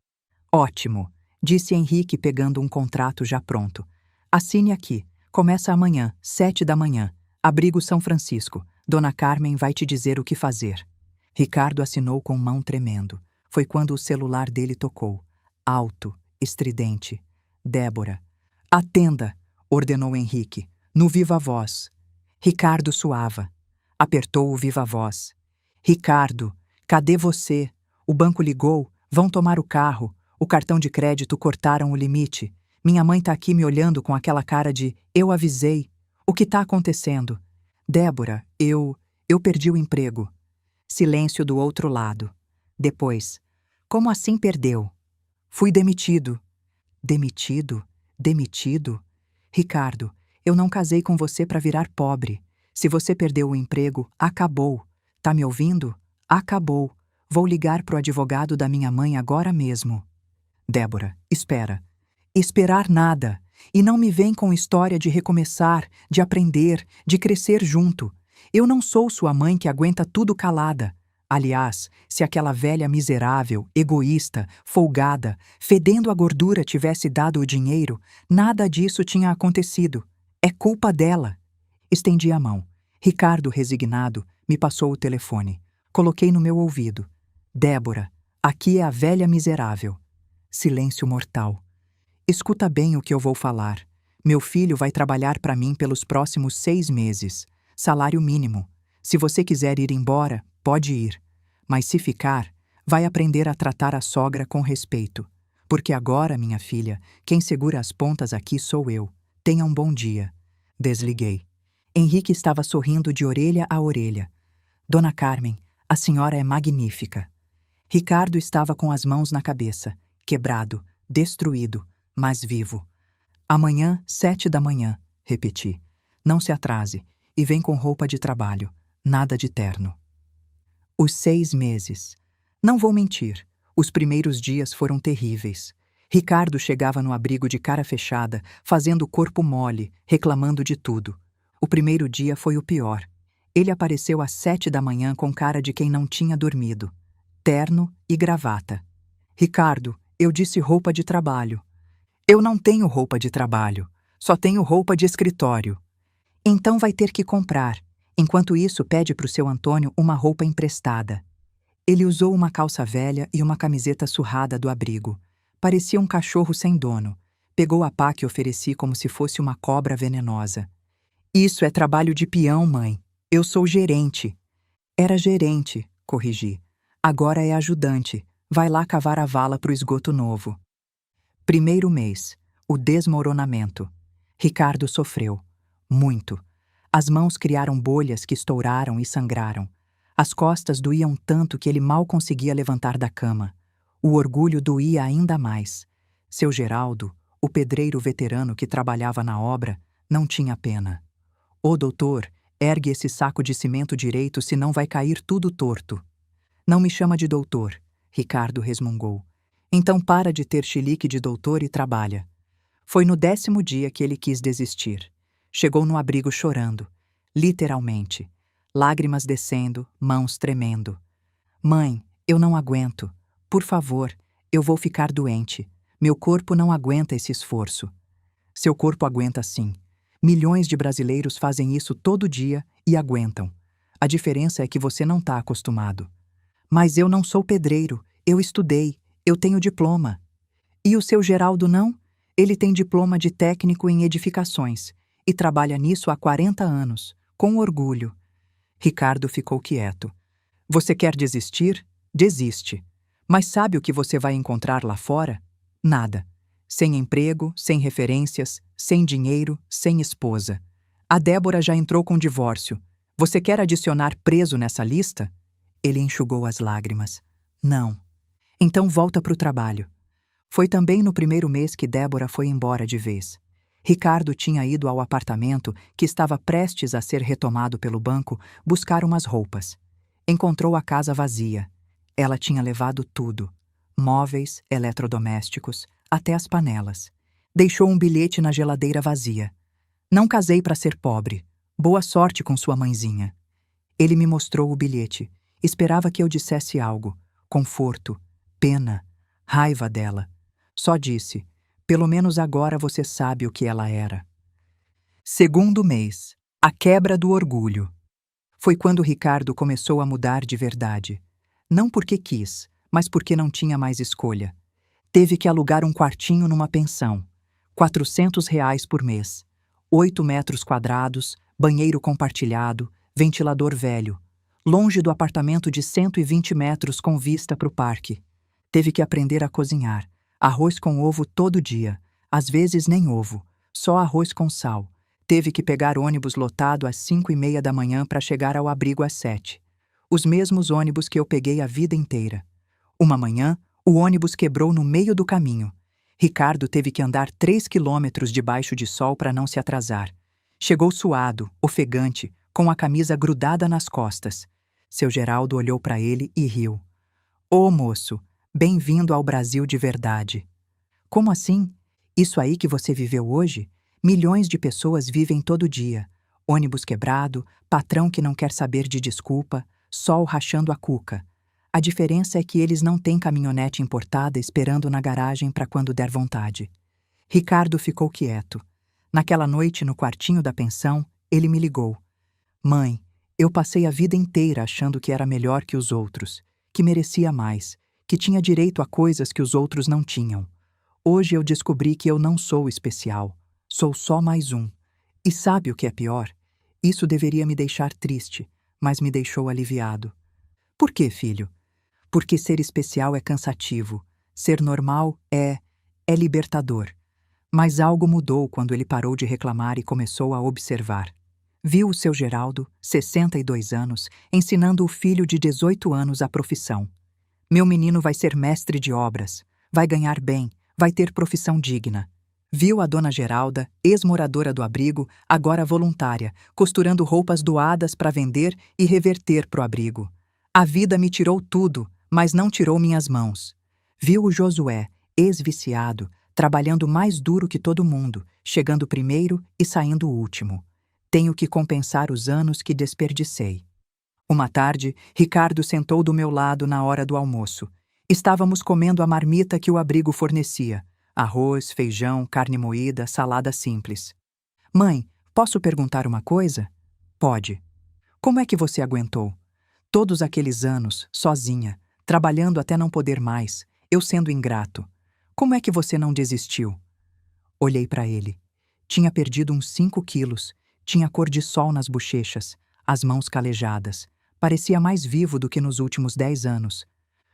Ótimo, disse Henrique pegando um contrato já pronto. Assine aqui. Começa amanhã, 7 da manhã. Abrigo São Francisco. Dona Carmen vai te dizer o que fazer. Ricardo assinou com mão tremendo. Foi quando o celular dele tocou. Alto, estridente. Débora. Atenda, ordenou Henrique, no viva voz. Ricardo suava. Apertou o viva voz. Ricardo, cadê você? O banco ligou, vão tomar o carro, o cartão de crédito cortaram o limite. Minha mãe tá aqui me olhando com aquela cara de eu avisei. O que tá acontecendo? Débora, eu perdi o emprego. Silêncio do outro lado. Depois, como assim perdeu? Fui demitido. Demitido? Demitido? Ricardo, eu não casei com você para virar pobre. Se você perdeu o emprego, acabou. Tá me ouvindo? Acabou. Vou ligar pro advogado da minha mãe agora mesmo. Débora, espera. Esperar nada. E não me vem com história de recomeçar, de aprender, de crescer junto. Eu não sou sua mãe que aguenta tudo calada. Aliás, se aquela velha miserável, egoísta, folgada, fedendo a gordura tivesse dado o dinheiro, nada disso tinha acontecido. É culpa dela. Estendi a mão. Ricardo, resignado, me passou o telefone. Coloquei no meu ouvido. Débora, aqui é a velha miserável. Silêncio mortal. Escuta bem o que eu vou falar. Meu filho vai trabalhar para mim pelos próximos 6 meses. Salário mínimo. Se você quiser ir embora, pode ir. Mas se ficar, vai aprender a tratar a sogra com respeito. Porque agora, minha filha, quem segura as pontas aqui sou eu. Tenha um bom dia. Desliguei. Henrique estava sorrindo de orelha a orelha. Dona Carmen, a senhora é magnífica. Ricardo estava com as mãos na cabeça, quebrado, destruído, mas vivo. Amanhã, 7 da manhã, repeti. Não se atrase, e vem com roupa de trabalho, nada de terno. Os 6 meses. Não vou mentir, os primeiros dias foram terríveis. Ricardo chegava no abrigo de cara fechada, fazendo o corpo mole, reclamando de tudo. O primeiro dia foi o pior. Ele apareceu às 7 da manhã com cara de quem não tinha dormido. Terno e gravata. Ricardo, eu disse roupa de trabalho. Eu não tenho roupa de trabalho, só tenho roupa de escritório. Então vai ter que comprar. Enquanto isso, pede para o seu Antônio uma roupa emprestada. Ele usou uma calça velha e uma camiseta surrada do abrigo. Parecia um cachorro sem dono. Pegou a pá que ofereci como se fosse uma cobra venenosa. Isso é trabalho de peão, mãe. Eu sou gerente. Era gerente, corrigi. Agora é ajudante. Vai lá cavar a vala pro esgoto novo. Primeiro mês. O desmoronamento. Ricardo sofreu. Muito. As mãos criaram bolhas que estouraram e sangraram. As costas doíam tanto que ele mal conseguia levantar da cama. O orgulho doía ainda mais. Seu Geraldo, o pedreiro veterano que trabalhava na obra, não tinha pena. Ô doutor, ergue esse saco de cimento direito, senão vai cair tudo torto. Não me chama de doutor, Ricardo resmungou. Então para de ter chilique de doutor e trabalha. Foi no 10º dia que ele quis desistir. Chegou no abrigo chorando, literalmente. Lágrimas descendo, mãos tremendo. Mãe, eu não aguento. Por favor, eu vou ficar doente. Meu corpo não aguenta esse esforço. Seu corpo aguenta sim. Milhões de brasileiros fazem isso todo dia e aguentam. A diferença é que você não está acostumado. Mas eu não sou pedreiro, eu estudei, eu tenho diploma. E o seu Geraldo não? Ele tem diploma de técnico em edificações e trabalha nisso há 40 anos, com orgulho. Ricardo ficou quieto. Você quer desistir? Desiste. Mas sabe o que você vai encontrar lá fora? Nada. Sem emprego, sem referências, sem dinheiro, sem esposa. A Débora já entrou com divórcio. Você quer adicionar preso nessa lista? Ele enxugou as lágrimas. Não. Então volta para o trabalho. Foi também no primeiro mês que Débora foi embora de vez. Ricardo tinha ido ao apartamento, que estava prestes a ser retomado pelo banco, buscar umas roupas. Encontrou a casa vazia. Ela tinha levado tudo. Móveis, eletrodomésticos, até as panelas. Deixou um bilhete na geladeira vazia. Não casei para ser pobre. Boa sorte com sua mãezinha. Ele me mostrou o bilhete. Esperava que eu dissesse algo. Conforto, pena, raiva dela. Só disse, pelo menos agora você sabe o que ela era. Segundo mês, a quebra do orgulho. Foi quando Ricardo começou a mudar de verdade. Não porque quis, mas porque não tinha mais escolha. Teve que alugar um quartinho numa pensão. R$ 400 por mês. 8 metros quadrados, banheiro compartilhado, ventilador velho, longe do apartamento de 120 metros com vista para o parque. Teve que aprender a cozinhar, arroz com ovo todo dia, às vezes nem ovo, só arroz com sal. Teve que pegar ônibus lotado às 5:30 da manhã para chegar ao abrigo às 7. Os mesmos ônibus que eu peguei a vida inteira. Uma manhã, o ônibus quebrou no meio do caminho. Ricardo teve que andar 3 quilômetros debaixo de sol para não se atrasar. Chegou suado, ofegante, com a camisa grudada nas costas. Seu Geraldo olhou para ele e riu. Ô moço, bem-vindo ao Brasil de verdade. Como assim? Isso aí que você viveu hoje? Milhões de pessoas vivem todo dia. Ônibus quebrado, patrão que não quer saber de desculpa, sol rachando a cuca. A diferença é que eles não têm caminhonete importada esperando na garagem para quando der vontade. Ricardo ficou quieto. Naquela noite, no quartinho da pensão, ele me ligou. Mãe, eu passei a vida inteira achando que era melhor que os outros, que merecia mais, que tinha direito a coisas que os outros não tinham. Hoje eu descobri que eu não sou especial. Sou só mais um. E sabe o que é pior? Isso deveria me deixar triste, mas me deixou aliviado. Por quê, filho? Porque ser especial é cansativo. Ser normal é libertador. Mas algo mudou quando ele parou de reclamar e começou a observar. Viu o seu Geraldo, 62 anos, ensinando o filho de 18 anos a profissão. Meu menino vai ser mestre de obras, vai ganhar bem, vai ter profissão digna. Viu a dona Geralda, ex-moradora do abrigo, agora voluntária, costurando roupas doadas para vender e reverter pro abrigo. A vida me tirou tudo, mas não tirou minhas mãos. Viu o Josué, ex-viciado, trabalhando mais duro que todo mundo, chegando primeiro e saindo último. Tenho que compensar os anos que desperdicei. Uma tarde, Ricardo sentou do meu lado na hora do almoço. Estávamos comendo a marmita que o abrigo fornecia. Arroz, feijão, carne moída, salada simples. Mãe, posso perguntar uma coisa? Pode. Como é que você aguentou? Todos aqueles anos, sozinha, trabalhando até não poder mais, eu sendo ingrato. Como é que você não desistiu? Olhei para ele. Tinha perdido uns 5 quilos, tinha cor de sol nas bochechas, as mãos calejadas. Parecia mais vivo do que nos últimos 10 anos.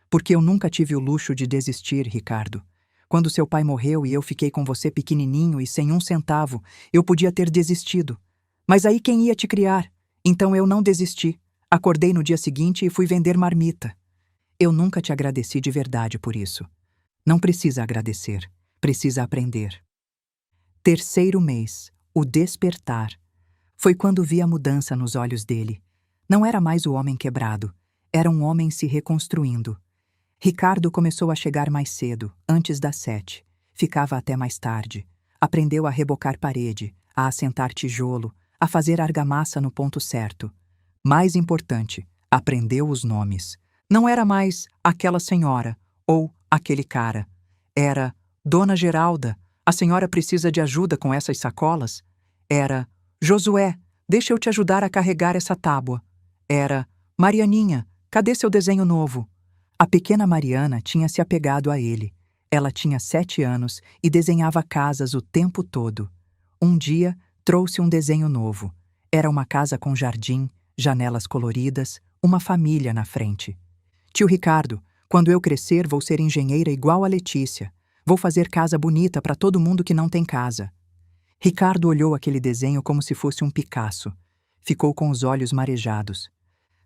Porque eu nunca tive o luxo de desistir, Ricardo. Quando seu pai morreu e eu fiquei com você pequenininho e sem um centavo, eu podia ter desistido. Mas aí quem ia te criar? Então eu não desisti. Acordei no dia seguinte e fui vender marmita. Eu nunca te agradeci de verdade por isso. Não precisa agradecer, precisa aprender. Terceiro mês, o despertar. Foi quando vi a mudança nos olhos dele. Não era mais o homem quebrado, era um homem se reconstruindo. Ricardo começou a chegar mais cedo, antes das 7. Ficava até mais tarde. Aprendeu a rebocar parede, a assentar tijolo, a fazer argamassa no ponto certo. Mais importante, aprendeu os nomes. Não era mais aquela senhora ou aquele cara. Era Dona Geralda, a senhora precisa de ajuda com essas sacolas? Era Josué, deixa eu te ajudar a carregar essa tábua. Era Marianinha, cadê seu desenho novo? A pequena Mariana tinha se apegado a ele. Ela tinha 7 anos e desenhava casas o tempo todo. Um dia, trouxe um desenho novo. Era uma casa com jardim, janelas coloridas, uma família na frente. Tio Ricardo, quando eu crescer vou ser engenheira igual a Letícia. Vou fazer casa bonita para todo mundo que não tem casa. Ricardo olhou aquele desenho como se fosse um Picasso. Ficou com os olhos marejados.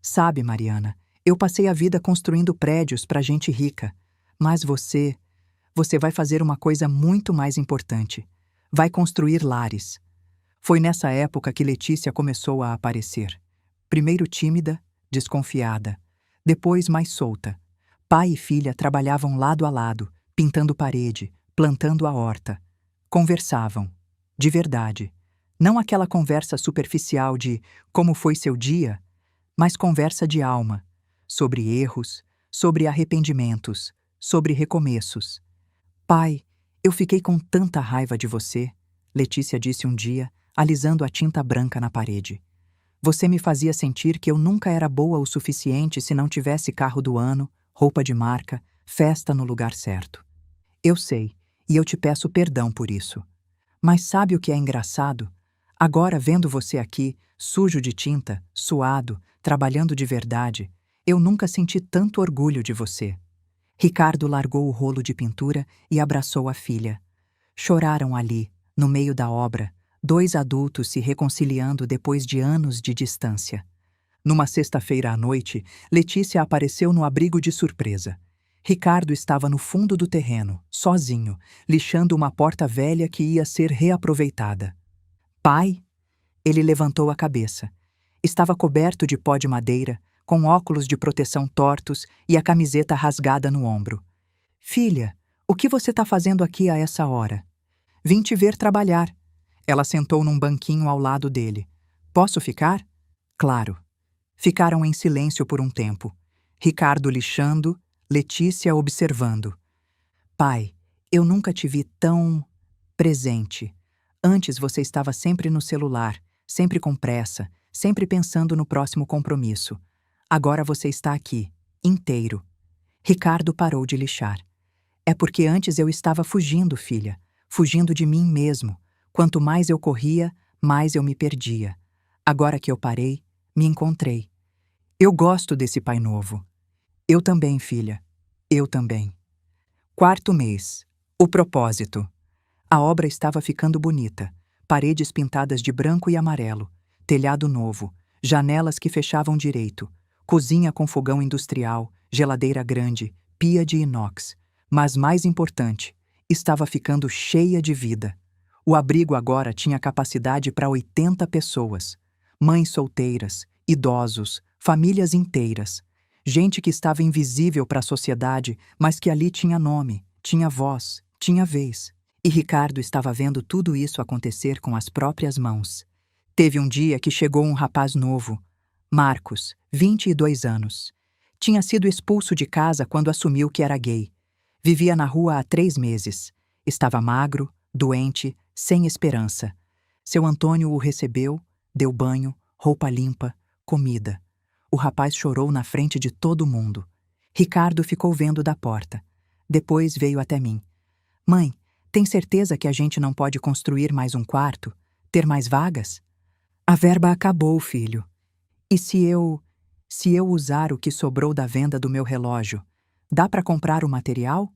Sabe, Mariana, eu passei a vida construindo prédios para gente rica. Mas você vai fazer uma coisa muito mais importante. Vai construir lares. Foi nessa época que Letícia começou a aparecer. Primeiro tímida, desconfiada. Depois mais solta. Pai e filha trabalhavam lado a lado, pintando parede, plantando a horta. Conversavam. De verdade. Não aquela conversa superficial de como foi seu dia, mas conversa de alma. Sobre erros, sobre arrependimentos, sobre recomeços. Pai, eu fiquei com tanta raiva de você, Letícia disse um dia, alisando a tinta branca na parede. Você me fazia sentir que eu nunca era boa o suficiente se não tivesse carro do ano, roupa de marca, festa no lugar certo. Eu sei, e eu te peço perdão por isso. Mas sabe o que é engraçado? Agora, vendo você aqui, sujo de tinta, suado, trabalhando de verdade, eu nunca senti tanto orgulho de você. Ricardo largou o rolo de pintura e abraçou a filha. Choraram ali, no meio da obra, dois adultos se reconciliando depois de anos de distância. Numa sexta-feira à noite, Letícia apareceu no abrigo de surpresa. Ricardo estava no fundo do terreno, sozinho, lixando uma porta velha que ia ser reaproveitada. Pai? Ele levantou a cabeça. Estava coberto de pó de madeira, com óculos de proteção tortos e a camiseta rasgada no ombro. Filha, o que você está fazendo aqui a essa hora? Vim te ver trabalhar. Ela sentou num banquinho ao lado dele. Posso ficar? Claro. Ficaram em silêncio por um tempo. Ricardo lixando, Letícia observando. Pai, eu nunca te vi tão presente. Antes você estava sempre no celular, sempre com pressa, sempre pensando no próximo compromisso. Agora você está aqui, inteiro. Ricardo parou de lixar. É porque antes eu estava fugindo, filha, fugindo de mim mesmo. Quanto mais eu corria, mais eu me perdia. Agora que eu parei, me encontrei. Eu gosto desse pai novo. Eu também, filha. Eu também. Quarto mês. O propósito. A obra estava ficando bonita. Paredes pintadas de branco e amarelo, telhado novo, janelas que fechavam direito, cozinha com fogão industrial, geladeira grande, pia de inox. Mas mais importante, estava ficando cheia de vida. O abrigo agora tinha capacidade para 80 pessoas. Mães solteiras, idosos, famílias inteiras. Gente que estava invisível para a sociedade, mas que ali tinha nome, tinha voz, tinha vez. E Ricardo estava vendo tudo isso acontecer com as próprias mãos. Teve um dia que chegou um rapaz novo, Marcos, 22 anos. Tinha sido expulso de casa quando assumiu que era gay. Vivia na rua há 3 meses. Estava magro, doente, sem esperança. Seu Antônio o recebeu, deu banho, roupa limpa, comida. O rapaz chorou na frente de todo mundo. Ricardo ficou vendo da porta. Depois veio até mim. Mãe, tem certeza que a gente não pode construir mais um quarto? Ter mais vagas? A verba acabou, filho. E se eu usar o que sobrou da venda do meu relógio, dá para comprar o material?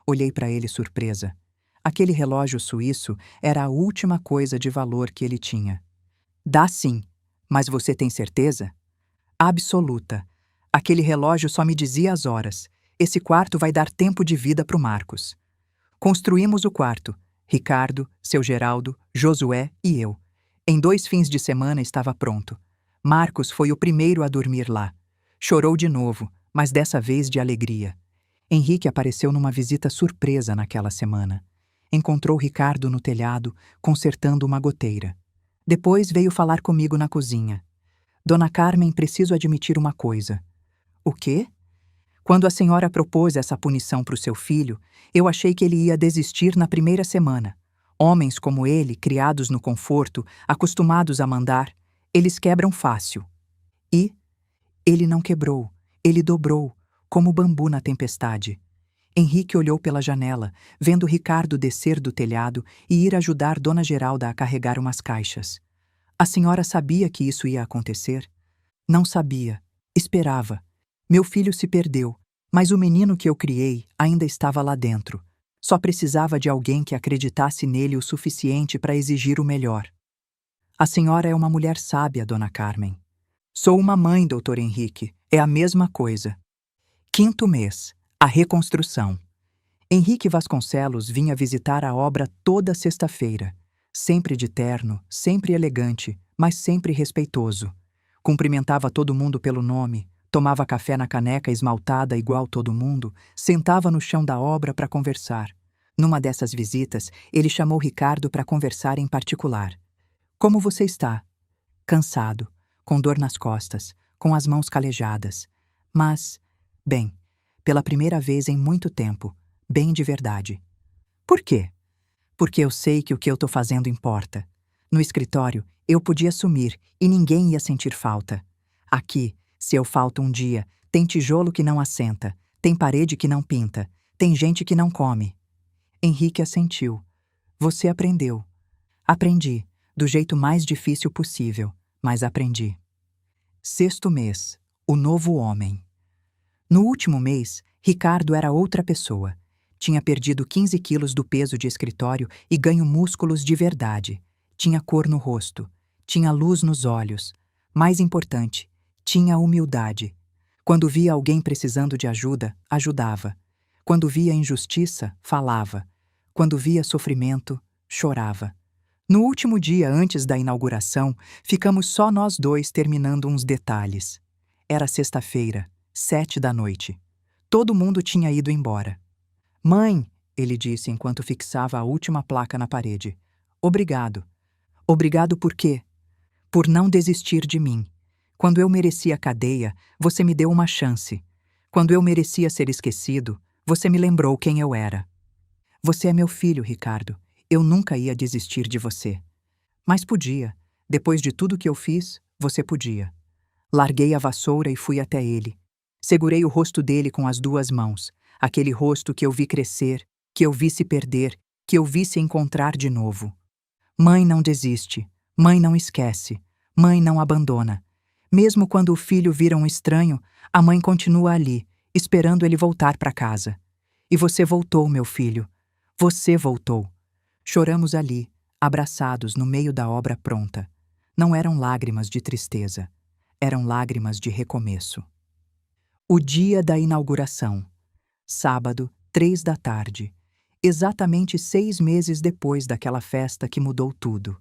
Olhei para ele surpresa. Aquele relógio suíço era a última coisa de valor que ele tinha. Dá sim, mas você tem certeza? Absoluta. Aquele relógio só me dizia as horas. Esse quarto vai dar tempo de vida para o Marcos. Construímos o quarto. Ricardo, seu Geraldo, Josué e eu. Em 2 fins de semana estava pronto. Marcos foi o primeiro a dormir lá. Chorou de novo, mas dessa vez de alegria. Henrique apareceu numa visita surpresa naquela semana. Encontrou Ricardo no telhado, consertando uma goteira. Depois veio falar comigo na cozinha. Dona Carmen, preciso admitir uma coisa. O quê? Quando a senhora propôs essa punição para o seu filho, eu achei que ele ia desistir na primeira semana. Homens como ele, criados no conforto, acostumados a mandar, eles quebram fácil. E ele não quebrou, ele dobrou, como bambu na tempestade. Henrique olhou pela janela, vendo Ricardo descer do telhado e ir ajudar Dona Geralda a carregar umas caixas. A senhora sabia que isso ia acontecer? Não sabia. Esperava. Meu filho se perdeu, mas o menino que eu criei ainda estava lá dentro. Só precisava de alguém que acreditasse nele o suficiente para exigir o melhor. A senhora é uma mulher sábia, Dona Carmen. Sou uma mãe, Dr. Henrique. É a mesma coisa. 5º mês. A reconstrução. Henrique Vasconcelos vinha visitar a obra toda sexta-feira. Sempre de terno, sempre elegante, mas sempre respeitoso. Cumprimentava todo mundo pelo nome, tomava café na caneca esmaltada igual todo mundo, sentava no chão da obra para conversar. Numa dessas visitas, ele chamou Ricardo para conversar em particular. Como você está? Cansado, com dor nas costas, com as mãos calejadas. Mas, bem, pela primeira vez em muito tempo, bem de verdade. Por quê? Porque eu sei que o que eu tô fazendo importa. No escritório, eu podia sumir e ninguém ia sentir falta. Aqui, se eu falto um dia, tem tijolo que não assenta, tem parede que não pinta, tem gente que não come. Henrique assentiu. Você aprendeu. Aprendi, do jeito mais difícil possível, mas aprendi. Sexto mês, o novo homem. No último mês, Ricardo era outra pessoa. Tinha perdido 15 quilos do peso de escritório e ganho músculos de verdade. Tinha cor no rosto, tinha luz nos olhos. Mais importante, tinha humildade. Quando via alguém precisando de ajuda, ajudava. Quando via injustiça, falava. Quando via sofrimento, chorava. No último dia antes da inauguração, ficamos só nós dois terminando uns detalhes. Era sexta-feira, 19h. Todo mundo tinha ido embora. Mãe, ele disse enquanto fixava a última placa na parede. Obrigado. Obrigado por quê? Por não desistir de mim. Quando eu merecia cadeia, você me deu uma chance. Quando eu merecia ser esquecido, você me lembrou quem eu era. Você é meu filho, Ricardo. Eu nunca ia desistir de você. Mas podia. Depois de tudo que eu fiz, você podia. Larguei a vassoura e fui até ele. Segurei o rosto dele com as duas mãos. Aquele rosto que eu vi crescer, que eu vi se perder, que eu vi se encontrar de novo. Mãe não desiste. Mãe não esquece. Mãe não abandona. Mesmo quando o filho vira um estranho, a mãe continua ali, esperando ele voltar para casa. E você voltou, meu filho. Você voltou. Choramos ali, abraçados no meio da obra pronta. Não eram lágrimas de tristeza, eram lágrimas de recomeço. O dia da inauguração. Sábado, 15h. Exatamente 6 meses depois daquela festa que mudou tudo.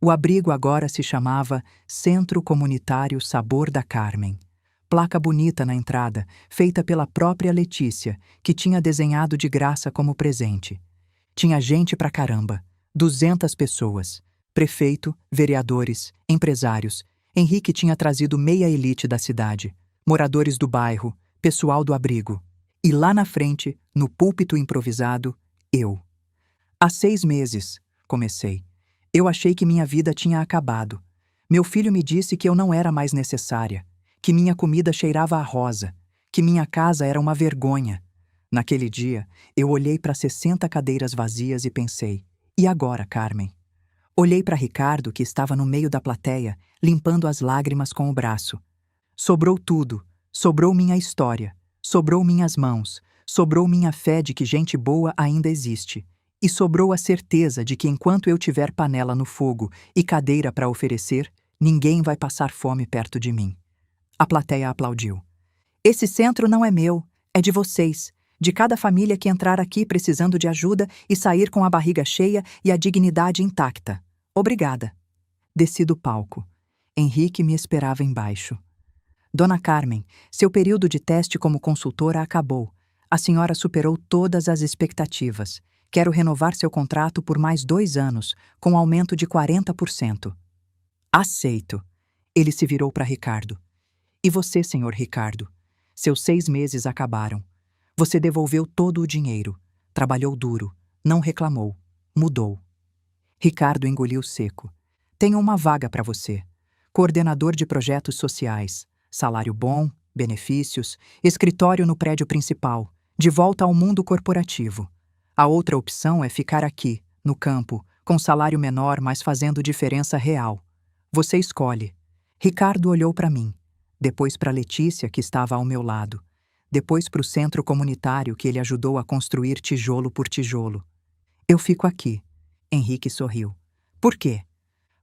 O abrigo agora se chamava Centro Comunitário Sabor da Carmen. Placa bonita na entrada, feita pela própria Letícia, que tinha desenhado de graça como presente. Tinha gente pra caramba, 200 pessoas. Prefeito, vereadores, empresários. Henrique tinha trazido meia elite da cidade, moradores do bairro, pessoal do abrigo. E lá na frente, no púlpito improvisado, eu. Há 6 meses, comecei. Eu achei que minha vida tinha acabado. Meu filho me disse que eu não era mais necessária, que minha comida cheirava a rosa, que minha casa era uma vergonha. Naquele dia, eu olhei para 60 cadeiras vazias e pensei, e agora, Carmen? Olhei para Ricardo, que estava no meio da plateia, limpando as lágrimas com o braço. Sobrou tudo, sobrou minha história, sobrou minhas mãos, sobrou minha fé de que gente boa ainda existe. E sobrou a certeza de que enquanto eu tiver panela no fogo e cadeira para oferecer, ninguém vai passar fome perto de mim. A plateia aplaudiu. Esse centro não é meu, é de vocês, de cada família que entrar aqui precisando de ajuda e sair com a barriga cheia e a dignidade intacta. Obrigada. Desci do palco. Henrique me esperava embaixo. Dona Carmen, seu período de teste como consultora acabou. A senhora superou todas as expectativas. Quero renovar seu contrato por mais 2 anos, com aumento de 40%. Aceito. Ele se virou para Ricardo. E você, senhor Ricardo? Seus 6 meses acabaram. Você devolveu todo o dinheiro. Trabalhou duro. Não reclamou. Mudou. Ricardo engoliu seco. Tenho uma vaga para você. Coordenador de projetos sociais. Salário bom, benefícios, escritório no prédio principal. De volta ao mundo corporativo. A outra opção é ficar aqui, no campo, com salário menor, mas fazendo diferença real. Você escolhe. Ricardo olhou para mim, depois para Letícia, que estava ao meu lado, depois para o centro comunitário que ele ajudou a construir tijolo por tijolo. Eu fico aqui. Henrique sorriu. Por quê?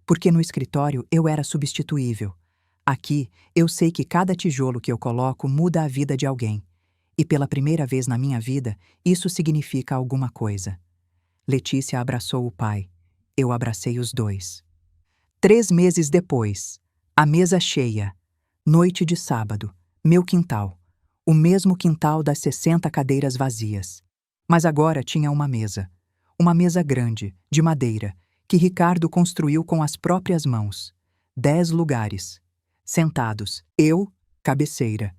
Porque no escritório eu era substituível. Aqui, eu sei que cada tijolo que eu coloco muda a vida de alguém. E pela primeira vez na minha vida, isso significa alguma coisa. Letícia abraçou o pai. Eu abracei os dois. 3 meses depois, a mesa cheia. Noite de sábado, meu quintal. O mesmo quintal das 60 cadeiras vazias. Mas agora tinha uma mesa. Uma mesa grande, de madeira, que Ricardo construiu com as próprias mãos. 10 lugares. Sentados, eu, cabeceira.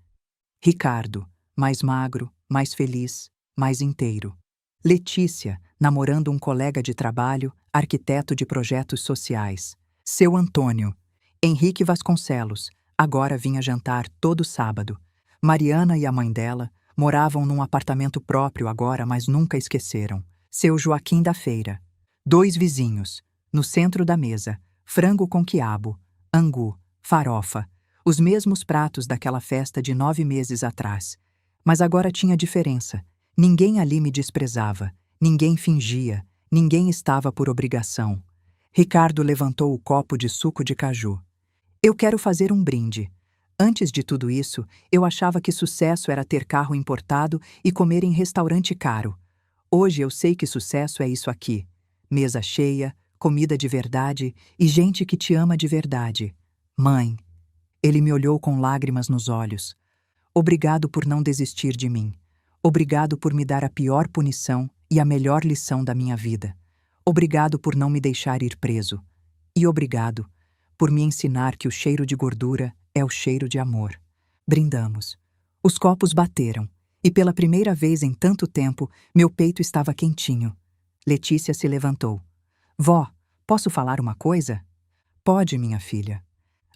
Ricardo, mais magro, mais feliz, mais inteiro. Letícia, namorando um colega de trabalho, arquiteto de projetos sociais. Seu Antônio. Henrique Vasconcelos, agora vinha jantar todo sábado. Mariana e a mãe dela moravam num apartamento próprio agora, mas nunca esqueceram. Seu Joaquim da Feira. 2 vizinhos, no centro da mesa, frango com quiabo, angu, farofa, os mesmos pratos daquela festa de 9 meses atrás. Mas agora tinha diferença. Ninguém ali me desprezava, ninguém fingia, ninguém estava por obrigação. Ricardo levantou o copo de suco de caju. Eu quero fazer um brinde. Antes de tudo isso, eu achava que sucesso era ter carro importado e comer em restaurante caro. Hoje eu sei que sucesso é isso aqui. Mesa cheia, comida de verdade e gente que te ama de verdade. Mãe. Ele me olhou com lágrimas nos olhos. Obrigado por não desistir de mim. Obrigado por me dar a pior punição e a melhor lição da minha vida. Obrigado por não me deixar ir preso. E obrigado por me ensinar que o cheiro de gordura é o cheiro de amor. Brindamos. Os copos bateram, e pela primeira vez em tanto tempo, meu peito estava quentinho. Letícia se levantou. Vó, posso falar uma coisa? Pode, minha filha.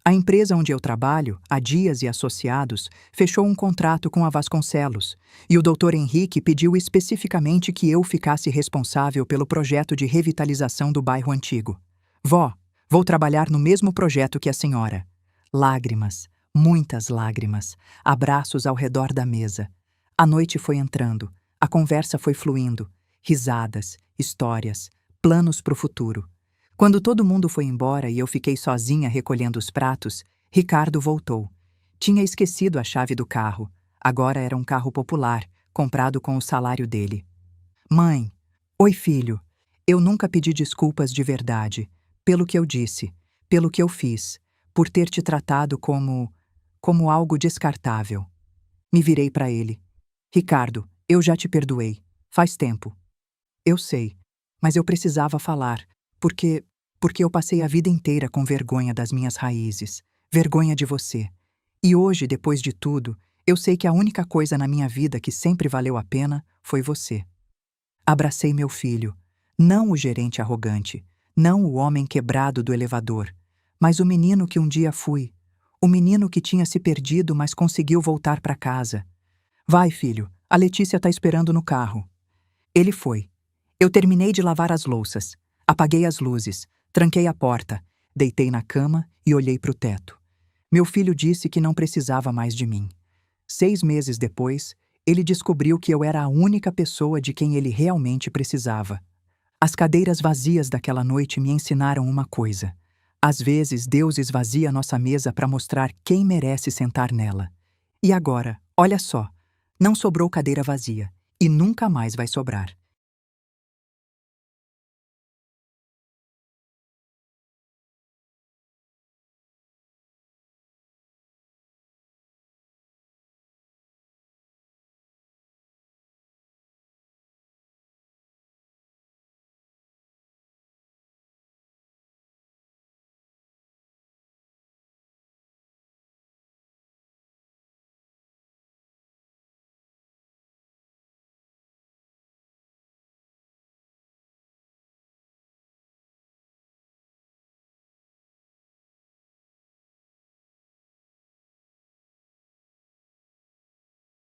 A empresa onde eu trabalho, a Dias e Associados, fechou um contrato com a Vasconcelos, e o Dr. Henrique pediu especificamente que eu ficasse responsável pelo projeto de revitalização do bairro antigo. Vó, vou trabalhar no mesmo projeto que a senhora. Lágrimas, muitas lágrimas, abraços ao redor da mesa. A noite foi entrando, a conversa foi fluindo, risadas, histórias, planos para o futuro. Quando todo mundo foi embora e eu fiquei sozinha recolhendo os pratos, Ricardo voltou. Tinha esquecido a chave do carro. Agora era um carro popular, comprado com o salário dele. Mãe, oi filho, eu nunca pedi desculpas de verdade, pelo que eu disse, pelo que eu fiz, por ter te tratado como algo descartável. Me virei para ele. Ricardo, eu já te perdoei. Faz tempo. Eu sei, mas eu precisava falar, porque eu passei a vida inteira com vergonha das minhas raízes, vergonha de você. E hoje, depois de tudo, eu sei que a única coisa na minha vida que sempre valeu a pena foi você. Abracei meu filho, não o gerente arrogante, não o homem quebrado do elevador, mas o menino que um dia fui, o menino que tinha se perdido, mas conseguiu voltar para casa. Vai, filho, a Letícia está esperando no carro. Ele foi. Eu terminei de lavar as louças, apaguei as luzes, tranquei a porta, deitei na cama e olhei para o teto. Meu filho disse que não precisava mais de mim. 6 meses depois, ele descobriu que eu era a única pessoa de quem ele realmente precisava. As cadeiras vazias daquela noite me ensinaram uma coisa. Às vezes, Deus esvazia nossa mesa para mostrar quem merece sentar nela. E agora, olha só, não sobrou cadeira vazia, e nunca mais vai sobrar.